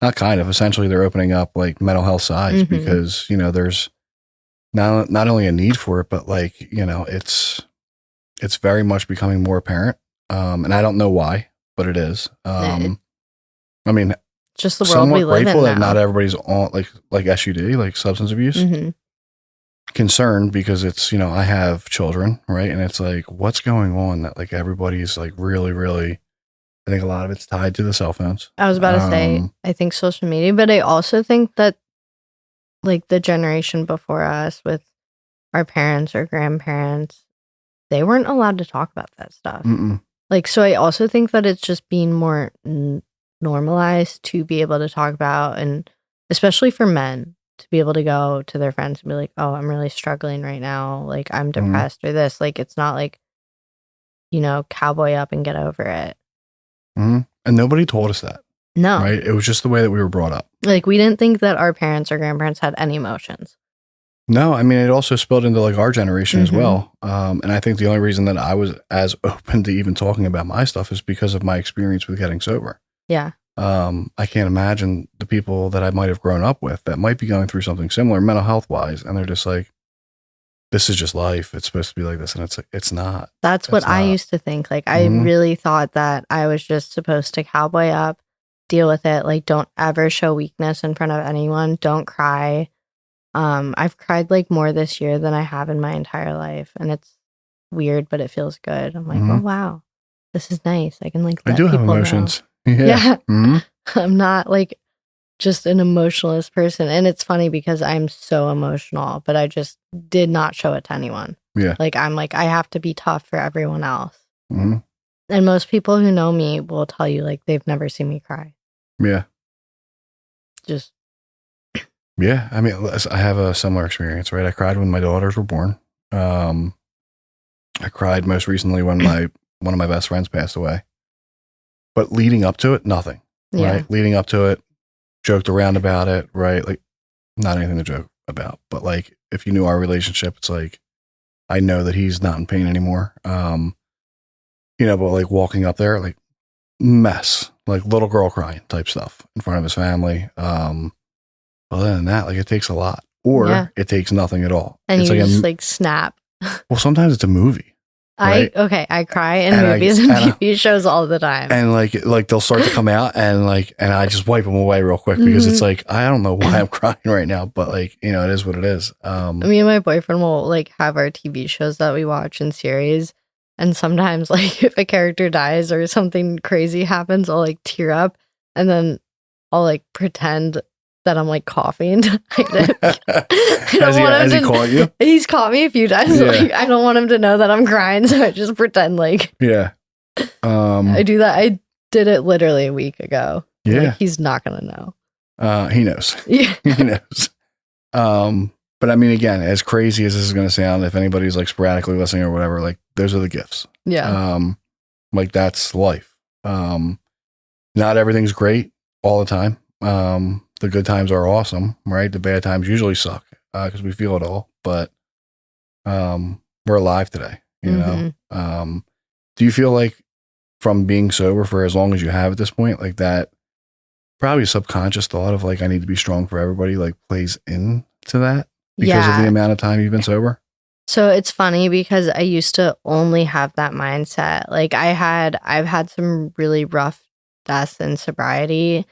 essentially they're opening up like mental health sides, because, there's not only a need for it, but like, it's very much becoming more apparent. And I don't know why, but it is. I mean, just the world we live in now. Grateful that not everybody's on like SUD, like substance abuse. Concerned, because it's, I have children, right? And it's like, what's going on that like everybody's like really, really, I think a lot of it's tied to the cell phones. I was about to say, I think social media, but I also think that like the generation before us with our parents or grandparents, they weren't allowed to talk about that stuff. Like, so I also think that it's just being more normalized to be able to talk about, and especially for men, to be able to go to their friends and be like, oh, I'm really struggling right now. Like, I'm depressed or this. Like, it's not like, cowboy up and get over it. And nobody told us that. No. Right? It was just the way that we were brought up. Like, we didn't think that our parents or grandparents had any emotions. No, I mean, it also spilled into like our generation as well. And I think the only reason that I was as open to even talking about my stuff is because of my experience with getting sober. Yeah. I can't imagine the people that I might have grown up with that might be going through something similar mental health wise. And they're just like, this is just life. It's supposed to be like this. And it's not. That's what I used to think. Like, I really thought that I was just supposed to cowboy up, deal with it. Like, don't ever show weakness in front of anyone. Don't cry. I've cried like more this year than I have in my entire life. And it's weird, but it feels good. I'm like, oh, wow, this is nice. I can like let I do have people emotions. know. Yeah. I'm not like just an emotionless person. And it's funny because I'm so emotional, but I just did not show it to anyone. Yeah. Like, I'm like, I have to be tough for everyone else. And most people who know me will tell you like they've never seen me cry. Yeah. Just. Yeah. I mean, I have a similar experience, right? I cried when my daughters were born. I cried most recently when one of my best friends passed away. But leading up to it, nothing. Yeah. Right? Leading up to it, joked around about it, right? Like, not anything to joke about. But like, if you knew our relationship, it's like, I know that he's not in pain anymore. But like walking up there, like mess, like little girl crying type stuff in front of his family. Other than that, like it takes a lot, or it takes nothing at all. And it's you like just like snap. Well, sometimes it's a movie. Right? I cry in movies and TV shows all the time. And like they'll start to come out and I just wipe them away real quick because it's like, I don't know why I'm crying right now, but like, it is what it is. Me and my boyfriend will like have our TV shows that we watch in series. And sometimes like if a character dies or something crazy happens, I'll like tear up and then I'll like pretend that I'm like coughing. Has he caught you? He's caught me a few times. Yeah. Like, I don't want him to know that I'm crying, so I just pretend like. Yeah. I do that. I did it literally a week ago. Yeah. Like, he's not going to know. He knows. Yeah. He knows. But I mean, again, as crazy as this is going to sound, if anybody's like sporadically listening or whatever, like those are the gifts. Yeah. Like that's life. Not everything's great all the time. The good times are awesome, right? The bad times usually suck because we feel it all, but we're alive today, you know? Do you feel like from being sober for as long as you have at this point, like that probably subconscious thought of like, I need to be strong for everybody, like plays into that because of the amount of time you've been sober? So it's funny because I used to only have that mindset. Like I've had some really rough deaths in sobriety.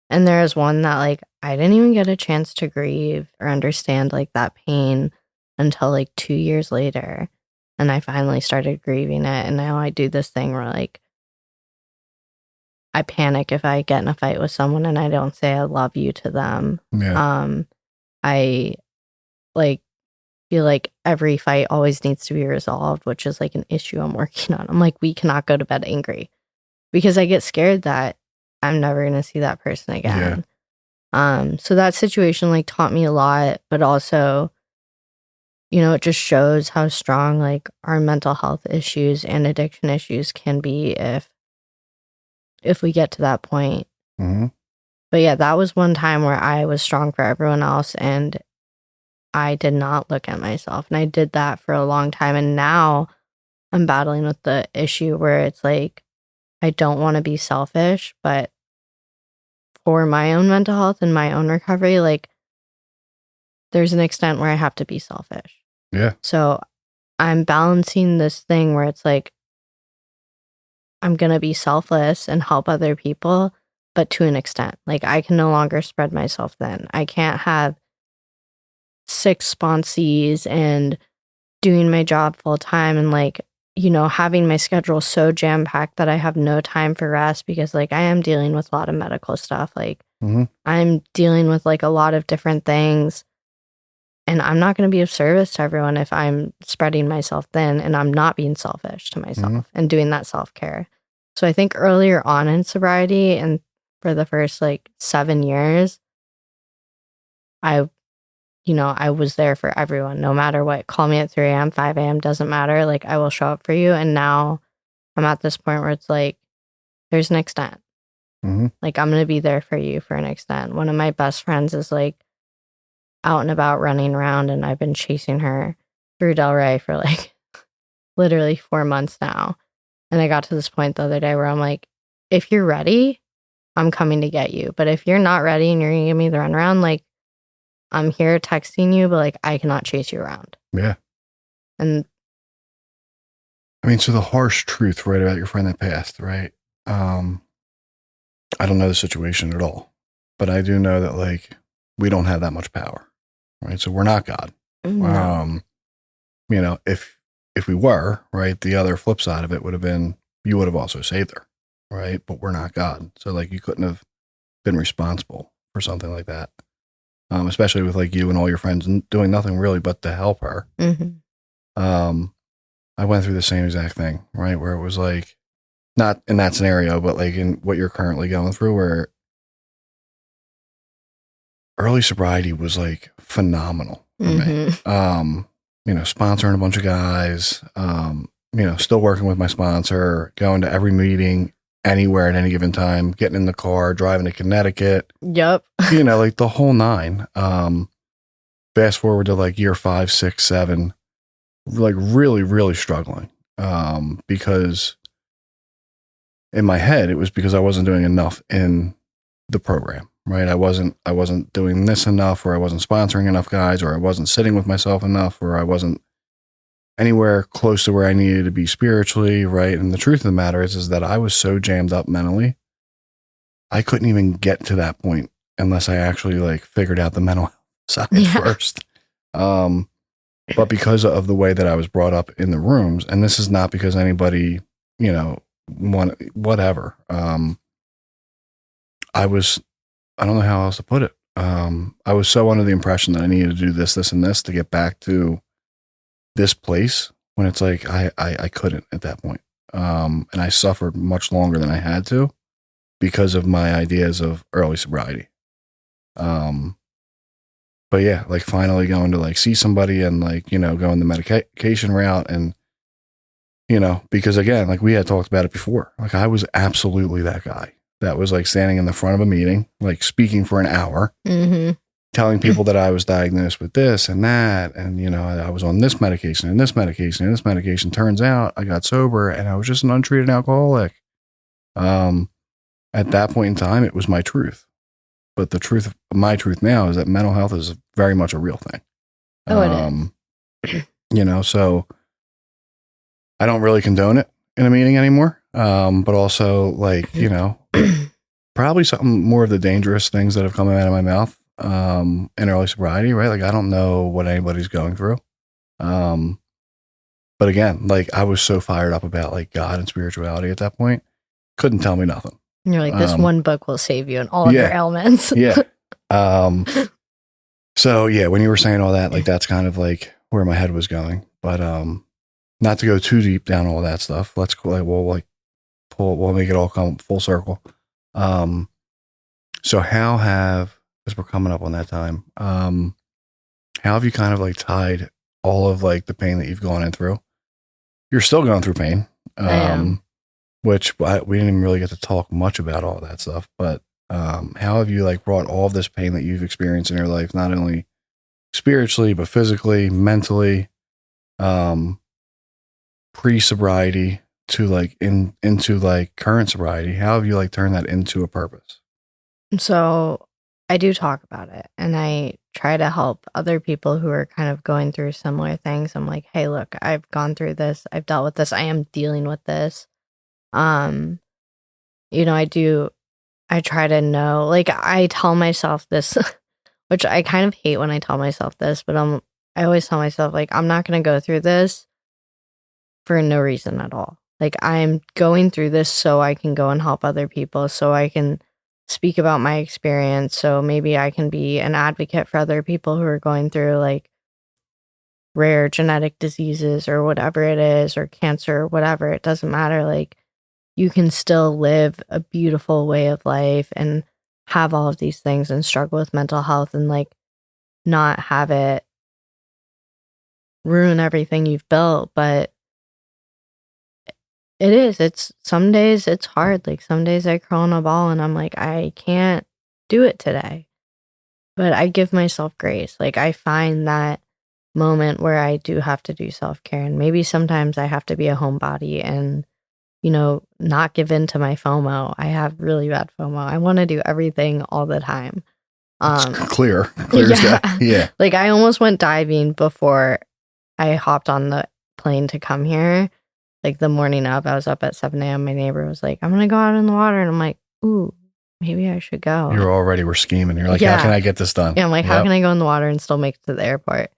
And there's one that like, I didn't even get a chance to grieve or understand like that pain until like 2 years later. And I finally started grieving it. And now I do this thing where like, I panic if I get in a fight with someone and I don't say I love you to them. Yeah. I like feel like every fight always needs to be resolved, which is like an issue I'm working on. I'm like, we cannot go to bed angry because I get scared that I'm never going to see that person again. Yeah. So that situation like taught me a lot, but also, you know, it just shows how strong like our mental health issues and addiction issues can be if we get to that point. But yeah, that was one time where I was strong for everyone else and I did not look at myself. And I did that for a long time. And now I'm battling with the issue where it's like, I don't want to be selfish, but for my own mental health and my own recovery, like there's an extent where I have to be selfish. Yeah. So I'm balancing this thing where it's like, I'm going to be selfless and help other people, but to an extent. Like I can no longer spread myself thin. I can't have 6 sponsees and doing my job full time and like, you know, having my schedule so jam-packed that I have no time for rest because like I am dealing with a lot of medical stuff. Like I'm dealing with like a lot of different things and I'm not going to be of service to everyone if I'm spreading myself thin and I'm not being selfish to myself and doing that self-care. So I think earlier on in sobriety and for the first like 7 years, I was there for everyone, no matter what. Call me at 3 a.m., 5 a.m., doesn't matter. Like, I will show up for you. And now I'm at this point where it's like, there's an extent. Like, I'm going to be there for you for an extent. One of my best friends is like out and about running around, and I've been chasing her through Delray for like literally 4 months now. And I got to this point the other day where I'm like, if you're ready, I'm coming to get you. But if you're not ready and you're going to give me the runaround, like, I'm here texting you, but like I cannot chase you around. Yeah. And I mean, so the harsh truth, right, about your friend that passed, right? I don't know the situation at all, but I do know that like we don't have that much power, right? So we're not God. no. You know, if we were, right, the other flip side of it would have been you would have also saved her, right? But we're not God, so like you couldn't have been responsible for something like that. Especially with like you and all your friends doing nothing really but to help her. I went through the same exact thing, right? Where it was like, not in that scenario, but like in what you're currently going through, where early sobriety was like phenomenal for me. You know, sponsoring a bunch of guys, you know, still working with my sponsor, going to every meeting, anywhere at any given time, getting in the car, driving to Connecticut. Yep. You know, like the whole 9. Fast forward to like year 5, 6, 7, like really, really struggling. Because in my head, it was because I wasn't doing enough in the program, right? I wasn't doing this enough, or I wasn't sponsoring enough guys, or I wasn't sitting with myself enough, or I wasn't anywhere close to where I needed to be spiritually, right? And the truth of the matter is that I was so jammed up mentally, I couldn't even get to that point unless I actually like figured out the mental side first. But because of the way that I was brought up in the rooms, and this is not because anybody, you know, whatever. I don't know how else to put it. I was so under the impression that I needed to do this, this, and this to get back to this place, when it's like I couldn't at that point. And I suffered much longer than I had to. because of my ideas of early sobriety. But yeah, like finally going to like see somebody and like, you know, going the medication route and, you know, because again, like we had talked about it before, like I was absolutely that guy that was like standing in the front of a meeting, like speaking for an hour, telling people that I was diagnosed with this and that. And, you know, I was on this medication and this medication and this medication. Turns out I got sober and I was just an untreated alcoholic. At that point in time, it was my truth. But the truth of my truth now is that mental health is very much a real thing. Oh, it is. You know, so I don't really condone it in a meeting anymore. But also like, you know, probably something more of the dangerous things that have come out of my mouth in early sobriety, right? Like I don't know what anybody's going through. But again, like I was so fired up about like God and spirituality at that point, couldn't tell me nothing. And you're like, this one book will save you and all of your ailments. Yeah. So yeah, when you were saying all that, like that's kind of like where my head was going. But not to go too deep down all that stuff. Let's go we'll make it all come full circle. So as we're coming up on that time, how have you kind of like tied all of like the pain that you've gone in through? You're still going through pain. Which we didn't even really get to talk much about all that stuff, but how have you like brought all of this pain that you've experienced in your life, not only spiritually, but physically, mentally, pre-sobriety to like into like current sobriety? How have you like turned that into a purpose? So I do talk about it and I try to help other people who are kind of going through similar things. I'm like, hey, look, I've gone through this. I've dealt with this. I am dealing with this. You know, I try to know, like I tell myself this, which I kind of hate when I tell myself this, but I always tell myself like, I'm not going to go through this for no reason at all. Like I'm going through this so I can go and help other people, so I can speak about my experience. So maybe I can be an advocate for other people who are going through like rare genetic diseases or whatever it is, or cancer, or whatever. It doesn't matter. Like, you can still live a beautiful way of life and have all of these things and struggle with mental health and like not have it ruin everything you've built. But it's some days it's hard. Like some days I crawl in a ball and I'm like, I can't do it today. But I give myself grace. Like I find that moment where I do have to do self-care, and maybe sometimes I have to be a homebody and, you know, not give in to my FOMO. I have really bad FOMO. I want to do everything all the time. It's clear as that. Yeah. Like I almost went diving before I hopped on the plane to come here. Like the morning of, I was up at 7 a.m. My neighbor was like, I'm going to go out in the water. And I'm like, ooh, maybe I should go. You already were scheming. You're like, how can I get this done? Yeah, I'm like, how can I go in the water and still make it to the airport?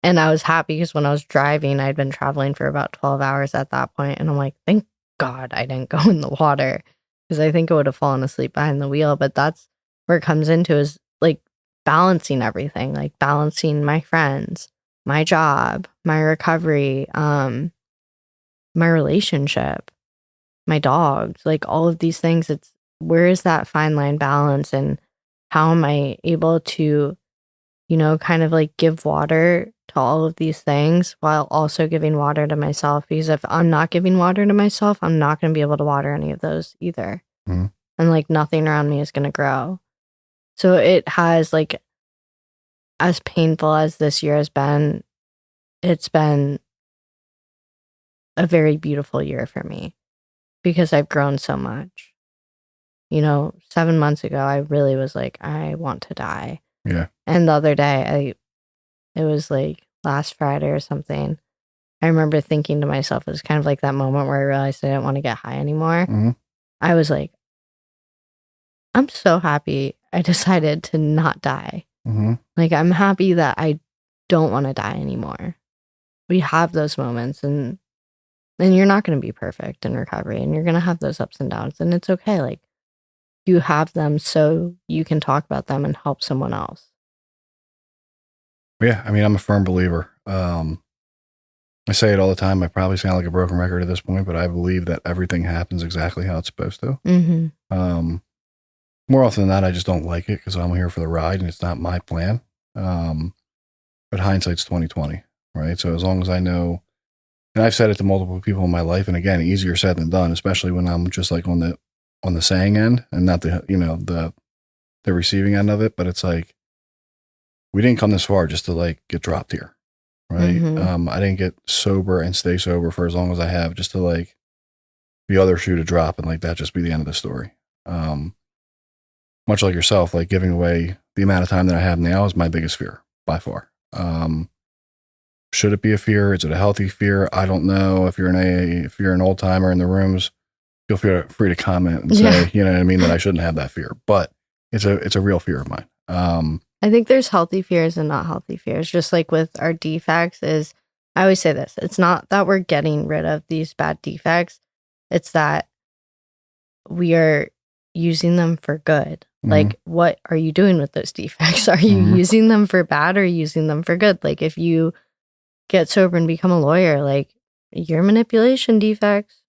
And I was happy because when I was driving, I'd been traveling for about 12 hours at that point. And I'm like, thank God I didn't go in the water, because I think I would have fallen asleep behind the wheel. But that's where it comes into, is like balancing everything, like balancing my friends, my job, my recovery, my relationship, my dogs, like all of these things. It's where is that fine line balance, and how am I able to, you know, kind of like give water to all of these things while also giving water to myself? Because if I'm not giving water to myself, I'm not going to be able to water any of those either. And like nothing around me is going to grow. So it has, like, as painful as this year has been, it's been a very beautiful year for me because I've grown so much. You know, 7 months ago, I really was like, I want to die. Yeah. And the other day, it was like last Friday or something, I remember thinking to myself, it was kind of like that moment where I realized I didn't want to get high anymore. I was like, I'm so happy I decided to not die. Like, I'm happy that I don't want to die anymore. We have those moments, and you're not going to be perfect in recovery, and you're going to have those ups and downs, and it's okay. Like, you have them so you can talk about them and help someone else. Yeah, I mean, I'm a firm believer. I say it all the time. I probably sound like a broken record at this point, but I believe that everything happens exactly how it's supposed to. more often than not, I just don't like it because I'm here for the ride and it's not my plan. But hindsight's 2020, right? So as long as I know, and I've said it to multiple people in my life, and again, easier said than done, especially when I'm just like on the saying end and not the, you know, the receiving end of it. But it's like, we didn't come this far just to like get dropped here, right? Mm-hmm. I didn't get sober and stay sober for as long as I have just to like the other shoe to drop and like that just be the end of the story. Much like yourself, like giving away the amount of time that I have now is my biggest fear by far. Should it be a fear? Is it a healthy fear? I don't know. If you're an old timer in the rooms, feel free to comment and say, you know what I mean, that I shouldn't have that fear, but it's a real fear of mine. I think there's healthy fears and not healthy fears. Just like with our defects is, I always say this, it's not that we're getting rid of these bad defects. It's that we are using them for good. Mm-hmm. Like, what are you doing with those defects? Are you using them for bad or using them for good? Like, if you get sober and become a lawyer, like, your manipulation defects,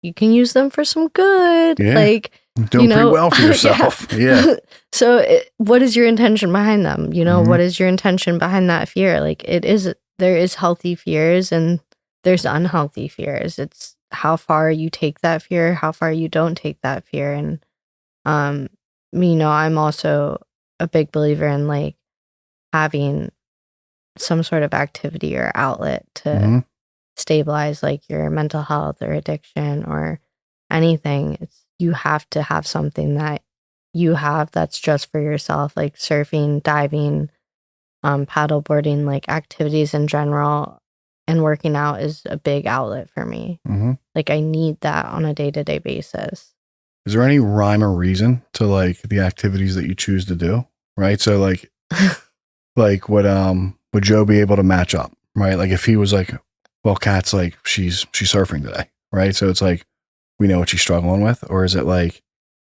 you can use them for some good. Yeah. Like, doing pretty well for yourself. Yeah. So what is your intention behind them? You know, what is your intention behind that fear? Like, there is healthy fears and there's unhealthy fears. It's how far you take that fear, how far you don't take that fear. And, you know, I'm also a big believer in like having some sort of activity or outlet to stabilize like your mental health or addiction or anything. You have to have something that you have that's just for yourself, like surfing, diving, paddleboarding, like activities in general, and working out is a big outlet for me. Like, I need that on a day-to-day basis. Is there any rhyme or reason to like the activities that you choose to do? Right. So like, like would Joe be able to match up? Right. Like if he was like, well, Kat's like, she's surfing today. Right. So it's like, we know what she's struggling with, or is it like,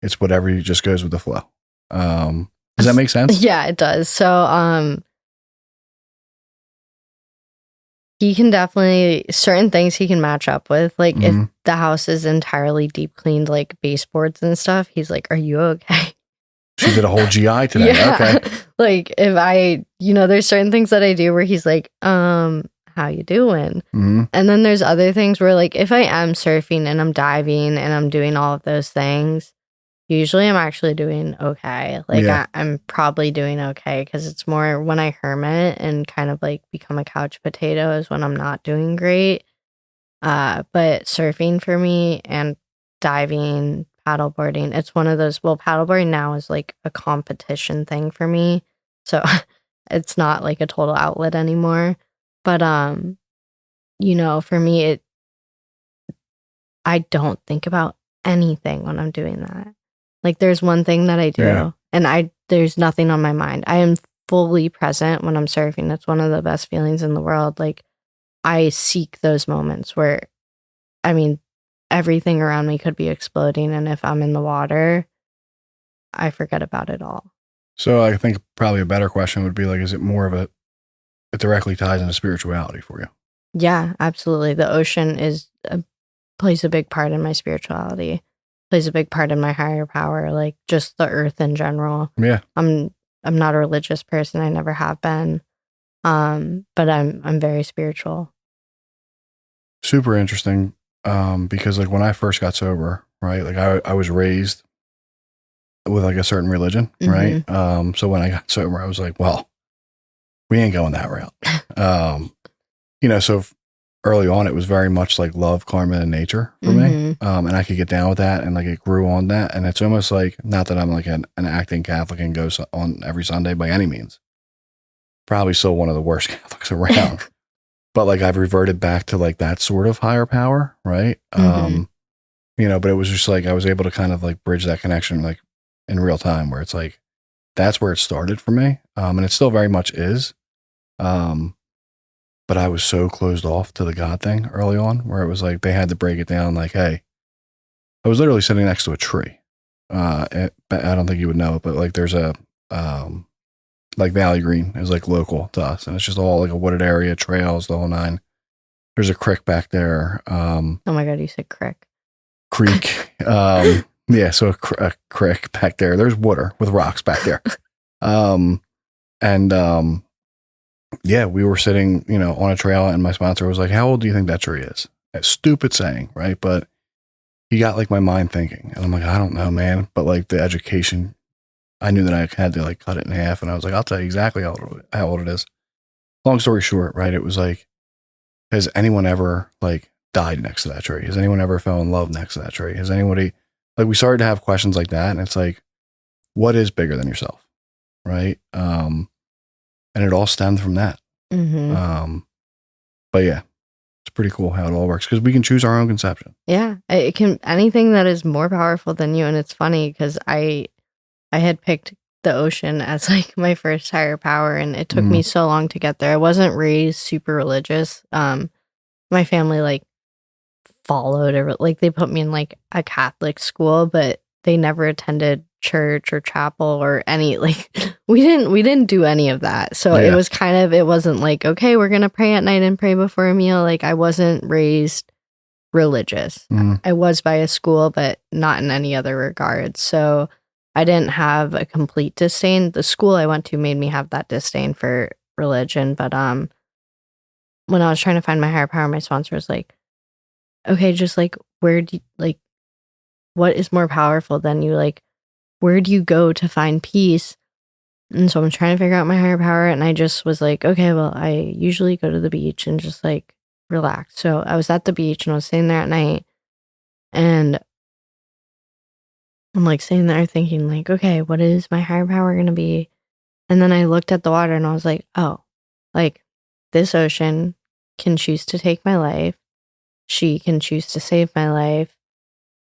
it's whatever, you just goes with the flow? Does that make sense? Yeah, it does. So, he can definitely, certain things he can match up with. Like if the house is entirely deep cleaned, like baseboards and stuff, he's like, are you okay? She did a whole GI today. Yeah. Okay. Like if there's certain things that I do where he's like, how you doing? And then there's other things where like, if I am surfing and I'm diving and I'm doing all of those things, usually I'm actually doing okay. Like I'm probably doing okay because it's more when I hermit and kind of like become a couch potato is when I'm not doing great. But surfing for me and diving, paddleboarding, it's one of those, well, paddleboarding now is like a competition thing for me. So it's not like a total outlet anymore. But, you know, for me, I don't think about anything when I'm doing that. Like there's one thing that I do and there's nothing on my mind. I am fully present when I'm surfing. It's one of the best feelings in the world. Like I seek those moments where, I mean, everything around me could be exploding. And if I'm in the water, I forget about it all. So I think probably a better question would be like, is it more of it directly ties into spirituality for you? Yeah, absolutely. The ocean plays a big part in my spirituality, plays a big part in my higher power, like just the earth in general. Yeah. I'm not a religious person. I never have been. But I'm very spiritual. Super interesting. Because like when I first got sober, right? Like I was raised with like a certain religion, right? So when I got sober, I was like, well, we ain't going that route. You know, so early on, it was very much like love, karma, and nature for me. And I could get down with that and like it grew on that. And it's almost like, not that I'm like an acting Catholic and go on every Sunday by any means. Probably still one of the worst Catholics around. But like I've reverted back to like that sort of higher power, right? You know, but it was just like I was able to kind of like bridge that connection like in real time where it's like that's where it started for me. And it still very much is. But I was so closed off to the God thing early on where it was like they had to break it down like, hey, I was literally sitting next to a tree. I don't think you would know it, but like there's a like Valley Green is like local to us, and it's just all like a wooded area, trails, the whole nine. There's a creek back there. Oh my God, you said crick. Creek. Yeah, so a creek back there. There's water with rocks back there. Yeah, we were sitting, on a trail, and my sponsor was like, "How old do you think that tree is?" A stupid saying, right? But he got like my mind thinking, and I'm like, I don't know, man. But like the education, I knew that I had to like cut it in half, and I was like, I'll tell you exactly how old it is. Long story short, right? It was like, has anyone ever like died next to that tree? Has anyone ever fell in love next to that tree? Has anybody, like, we started to have questions like that, and it's like, what is bigger than yourself, right? And it all stemmed from that. Mm-hmm. But yeah, it's pretty cool how it all works because we can choose our own conception. Yeah, it can, anything that is more powerful than you. And it's funny because I had picked the ocean as like my first higher power, and it took me so long to get there. I wasn't raised super religious. My family like followed or like they put me in like a Catholic school, but they never attended church or chapel or any like we didn't do any of that. So it was kind of, it wasn't like, okay, we're gonna pray at night and pray before a meal. Like I wasn't raised religious. I was by a school, but not in any other regard. So I didn't have a complete disdain. The school I went to made me have that disdain for religion. But when I was trying to find my higher power, my sponsor was like, okay, just like, where do you, like, what is more powerful than you? Like, where do you go to find peace? And so I'm trying to figure out my higher power. And I just was like, okay, well, I usually go to the beach and just like relax. So I was at the beach and I was sitting there at night, and I'm like sitting there thinking like, okay, what is my higher power going to be? And then I looked at the water and I was like, oh, like this ocean can choose to take my life. She can choose to save my life.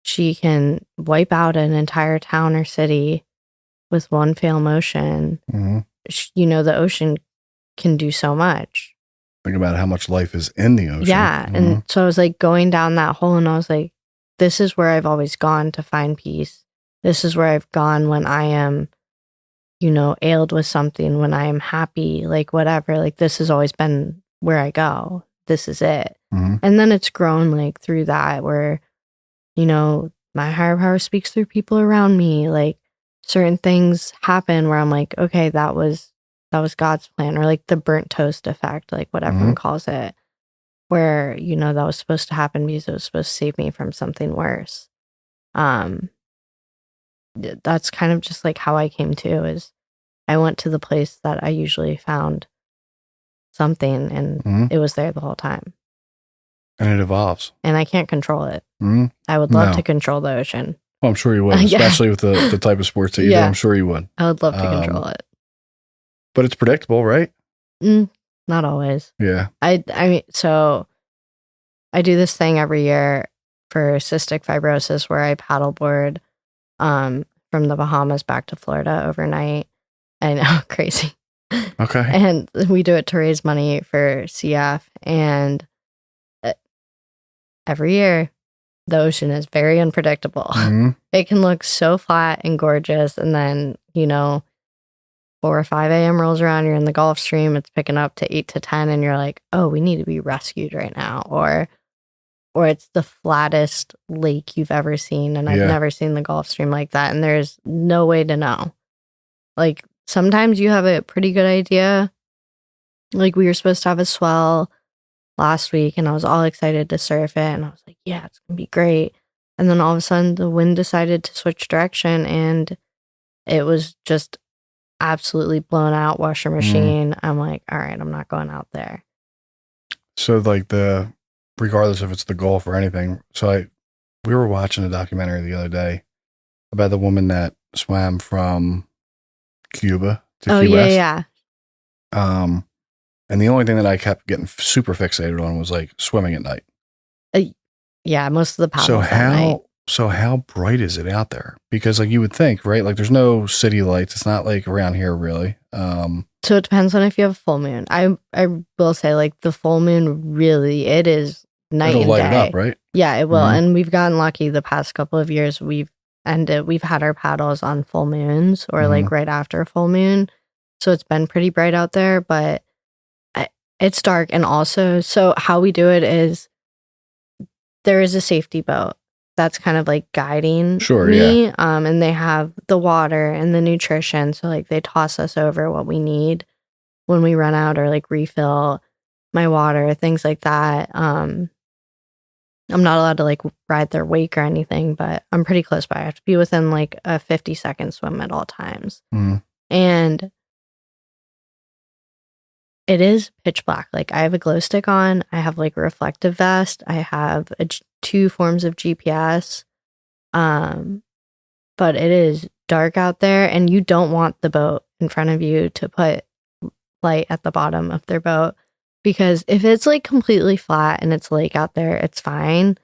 She can wipe out an entire town or city with one fail motion. The ocean can do so much. Think about how much life is in the ocean. Yeah. And so I was like going down that hole, and I was like, this is where I've always gone to find peace. This is where I've gone when I am, ailed with something, when I am happy, like whatever. Like this has always been where I go. This is it. And then it's grown like through that where, my higher power speaks through people around me. Like certain things happen where I'm like, okay, that was God's plan, or like the burnt toast effect, like what everyone calls it, where, that was supposed to happen because it was supposed to save me from something worse. That's kind of just like how I came to, is I went to the place that I usually found something, and it was there the whole time. And it evolves. And I can't control it. I would love to control the ocean. Well, I'm sure you would, especially with the type of sports that you do. I'm sure you would. I would love to control it. But it's predictable, right? Not always. Yeah. I mean, so I do this thing every year for cystic fibrosis where I paddleboard from the Bahamas back to Florida overnight. I know, crazy. Okay. And we do it to raise money for CF. And every year, the ocean is very unpredictable. It can look so flat and gorgeous, and then 4 or 5 a.m. rolls around, you're in the Gulf Stream, it's picking up to 8 to 10, and you're like, oh, we need to be rescued right now. Or it's the flattest lake you've ever seen, and I've never seen the Gulf Stream like that, and there's no way to know. Like, sometimes you have a pretty good idea. Like, we were supposed to have a swell last week, and I was all excited to surf it, and I was like, yeah, it's gonna be great. And then all of a sudden the wind decided to switch direction, and it was just absolutely blown out, washer machine. I'm like, all right, I'm not going out there. So like regardless if it's the Gulf or anything, we were watching a documentary the other day about the woman that swam from Cuba to Key West. Yeah. And the only thing that I kept getting super fixated on was like swimming at night. Yeah, most of the paddles at night. So how bright is it out there? Because like you would think, right? Like there's no city lights. It's not like around here really. So it depends on if you have a full moon. I will say like the full moon really, it is night and day. It'll light it up, right? Yeah, it will. And we've gotten lucky the past couple of years. We've had our paddles on full moons or like right after a full moon. So it's been pretty bright out there, but it's dark. And also, so how we do it is there is a safety boat. that's kind of like guiding Sure, me. And they have the water and the nutrition. So like they toss us over what we need when we run out, or like refill my water, things like that. I'm not allowed to like ride their wake or anything, but I'm pretty close by. I have to be within like a 50-second swim at all times. And it is pitch black. Like I have a glow stick on. I have like a reflective vest. I have 2 forms of GPS. But it is dark out there, and you don't want the boat in front of you to put light at the bottom of their boat, because if it's like completely flat and it's lake out there, it's fine.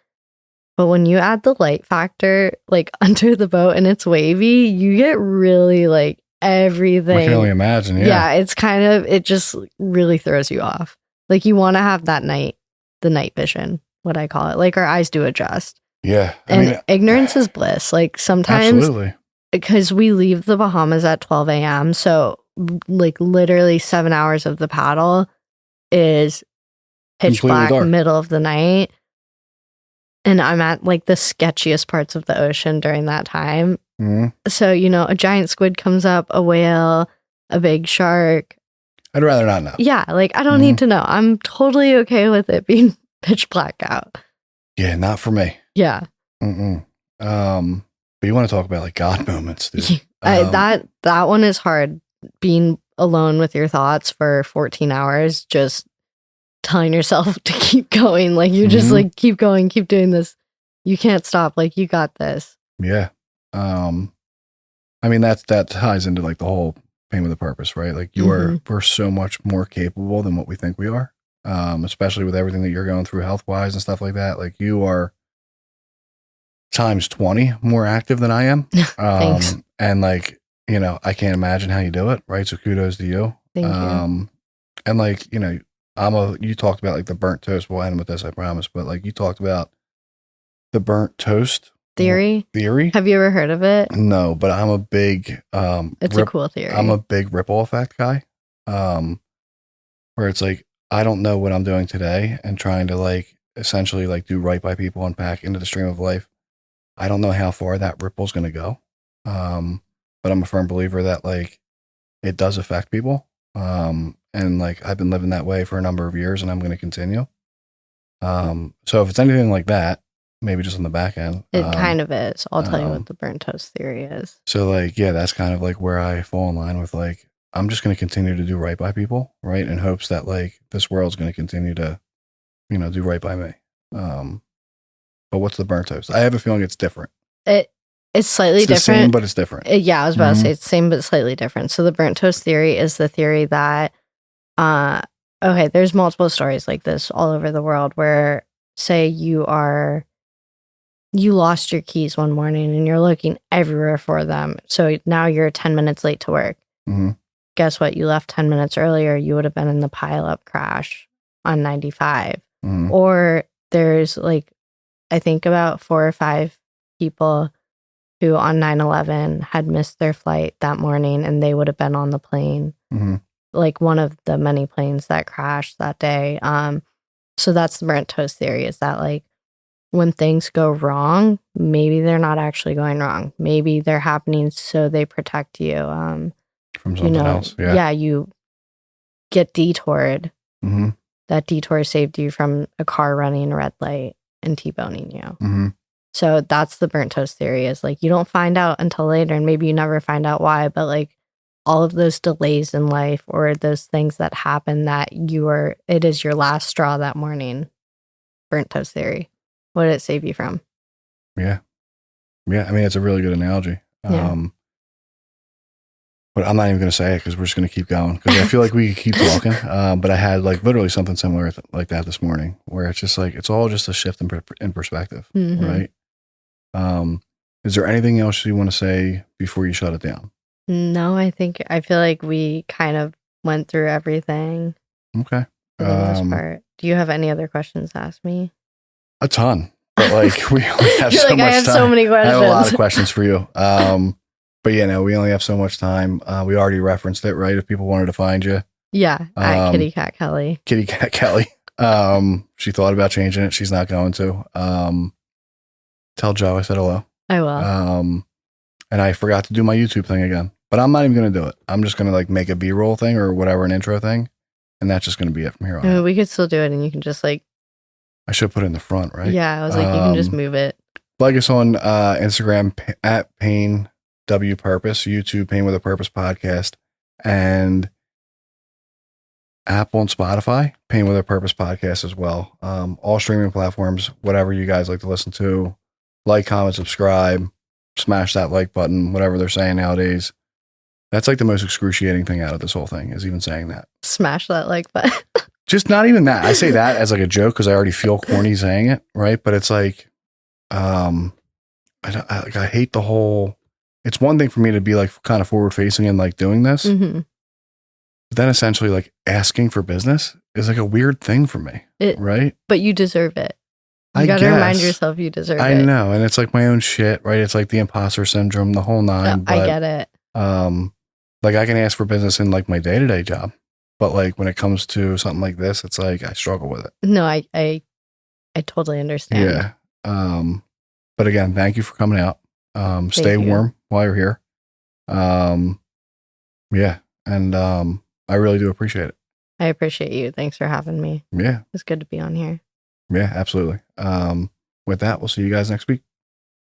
But when you add the light factor like under the boat and it's wavy, you get really like everything. I can only imagine. Yeah. It's kind of, it just really throws you off. Like you want to have that the night vision, what I call it. Like our eyes do adjust. Yeah. And ignorance is bliss. Like sometimes, absolutely. Because we leave the Bahamas at 12 a.m. So like literally 7 hours of the paddle is pitch Completely black, dark. middle of the night. And I'm at like the sketchiest parts of the ocean during that time. So, a giant squid comes up, a whale, a big shark. I'd rather not know. Yeah, like I don't need to know. I'm totally okay with it being pitch black out. Yeah, not for me. Yeah. But you want to talk about like God moments, dude. That one is hard. Being alone with your thoughts for 14 hours, just telling yourself to keep going. Like you're just like, keep going, keep doing this. You can't stop. Like you got this. Yeah. I mean, that ties into like the whole thing with the purpose, right? Like we're so much more capable than what we think we are. Especially with everything that you're going through health wise and stuff like that. Like you are times 20 more active than I am. Thanks. And like, I can't imagine how you do it. Right. So kudos to you. Thank you. And like, you talked about like the burnt toast. We'll end with this, I promise. But like you talked about the burnt toast theory. Have you ever heard of it? No, but I'm a big, it's a cool theory. I'm a big ripple effect guy. Where it's like, I don't know what I'm doing today and trying to like essentially like do right by people and back into the stream of life. I don't know how far that ripple's going to go. But I'm a firm believer that like it does affect people. And like I've been living that way for a number of years and I'm going to continue. So if it's anything like that, maybe just on the back end. It kind of is. I'll tell you what the burnt toast theory is. So like, yeah, that's kind of like where I fall in line with like, I'm just going to continue to do right by people, right? In hopes that like this world's going to continue to, do right by me. But what's the burnt toast? I have a feeling it's different. It's slightly different. Same, but it's different. Yeah, I was about to say it's the same, but slightly different. So the burnt toast theory is the theory that, okay, there's multiple stories like this all over the world where say you lost your keys one morning and you're looking everywhere for them. So now you're 10 minutes late to work. Guess what? You left 10 minutes earlier. You would have been in the pileup crash on 95. Or there's like, I think about 4 or 5 people who on 9/11 had missed their flight that morning and they would have been on the plane. Like one of the many planes that crashed that day. So that's the burnt toast theory, is that like when things go wrong, maybe they're not actually going wrong. Maybe they're happening so they protect you. From something else. Yeah. Yeah, you get detoured. That detour saved you from a car running a red light and T-boning you. So that's the burnt toast theory, is like you don't find out until later, and maybe you never find out why, but like all of those delays in life or those things that happen that it is your last straw that morning. Burnt toast theory. What did it save you from? Yeah. I mean, it's a really good analogy. But I'm not even going to say it because we're just going to keep going, because I feel like we could keep talking. But I had like literally something similar like that this morning, where it's just like, it's all just a shift in perspective. Right. Is there anything else you want to say before you shut it down? No, I feel like we kind of went through everything. Okay. For the most part. Do you have any other questions to ask me? A ton. But like we only have so much time. I have so many questions. I have a lot of questions for you. But yeah, no, we only have so much time. We already referenced it, right? If people wanted to find you. Yeah, at Kitty Cat Kelly. Kitty Cat Kelly. She thought about changing it. She's not going to. tell Joe I said hello. I will. And I forgot to do my YouTube thing again, but I'm not even going to do it. I'm just going to like make a B-roll thing or whatever, an intro thing. And that's just going to be it from here on I mean, out. we could still do it and you can just like, I should put it in the front, right? yeah, I was like, you can just move it. Like us on Instagram at Pain W Purpose, YouTube Pain with a Purpose podcast, and Apple and Spotify, Pain with a Purpose podcast as well. All streaming platforms, whatever you guys like to listen to. Like, comment, subscribe, smash that like button, whatever they're saying nowadays. That's like the most excruciating thing out of this whole thing is even saying that. Smash that like button. Just not even that. I say that as like a joke because I already feel corny saying it, right? But it's like, I hate the whole. It's one thing for me to be like kind of forward facing and like doing this, Mm-hmm. but then essentially like asking for business is like a weird thing for me, right? But you deserve it. You I gotta guess. remind yourself you deserve it. I know, and it's like my own shit, right? It's like the imposter syndrome, the whole nine. I get it. Like I can ask for business in like my day to day job, but like when it comes to something like this, it's like I struggle with it. No, I totally understand. Yeah. But again, thank you for coming out. Stay warm while you're here. Yeah. And I really do appreciate it. I appreciate you. Thanks for having me. Yeah. It's good to be on here. Yeah, absolutely. With that, we'll see you guys next week.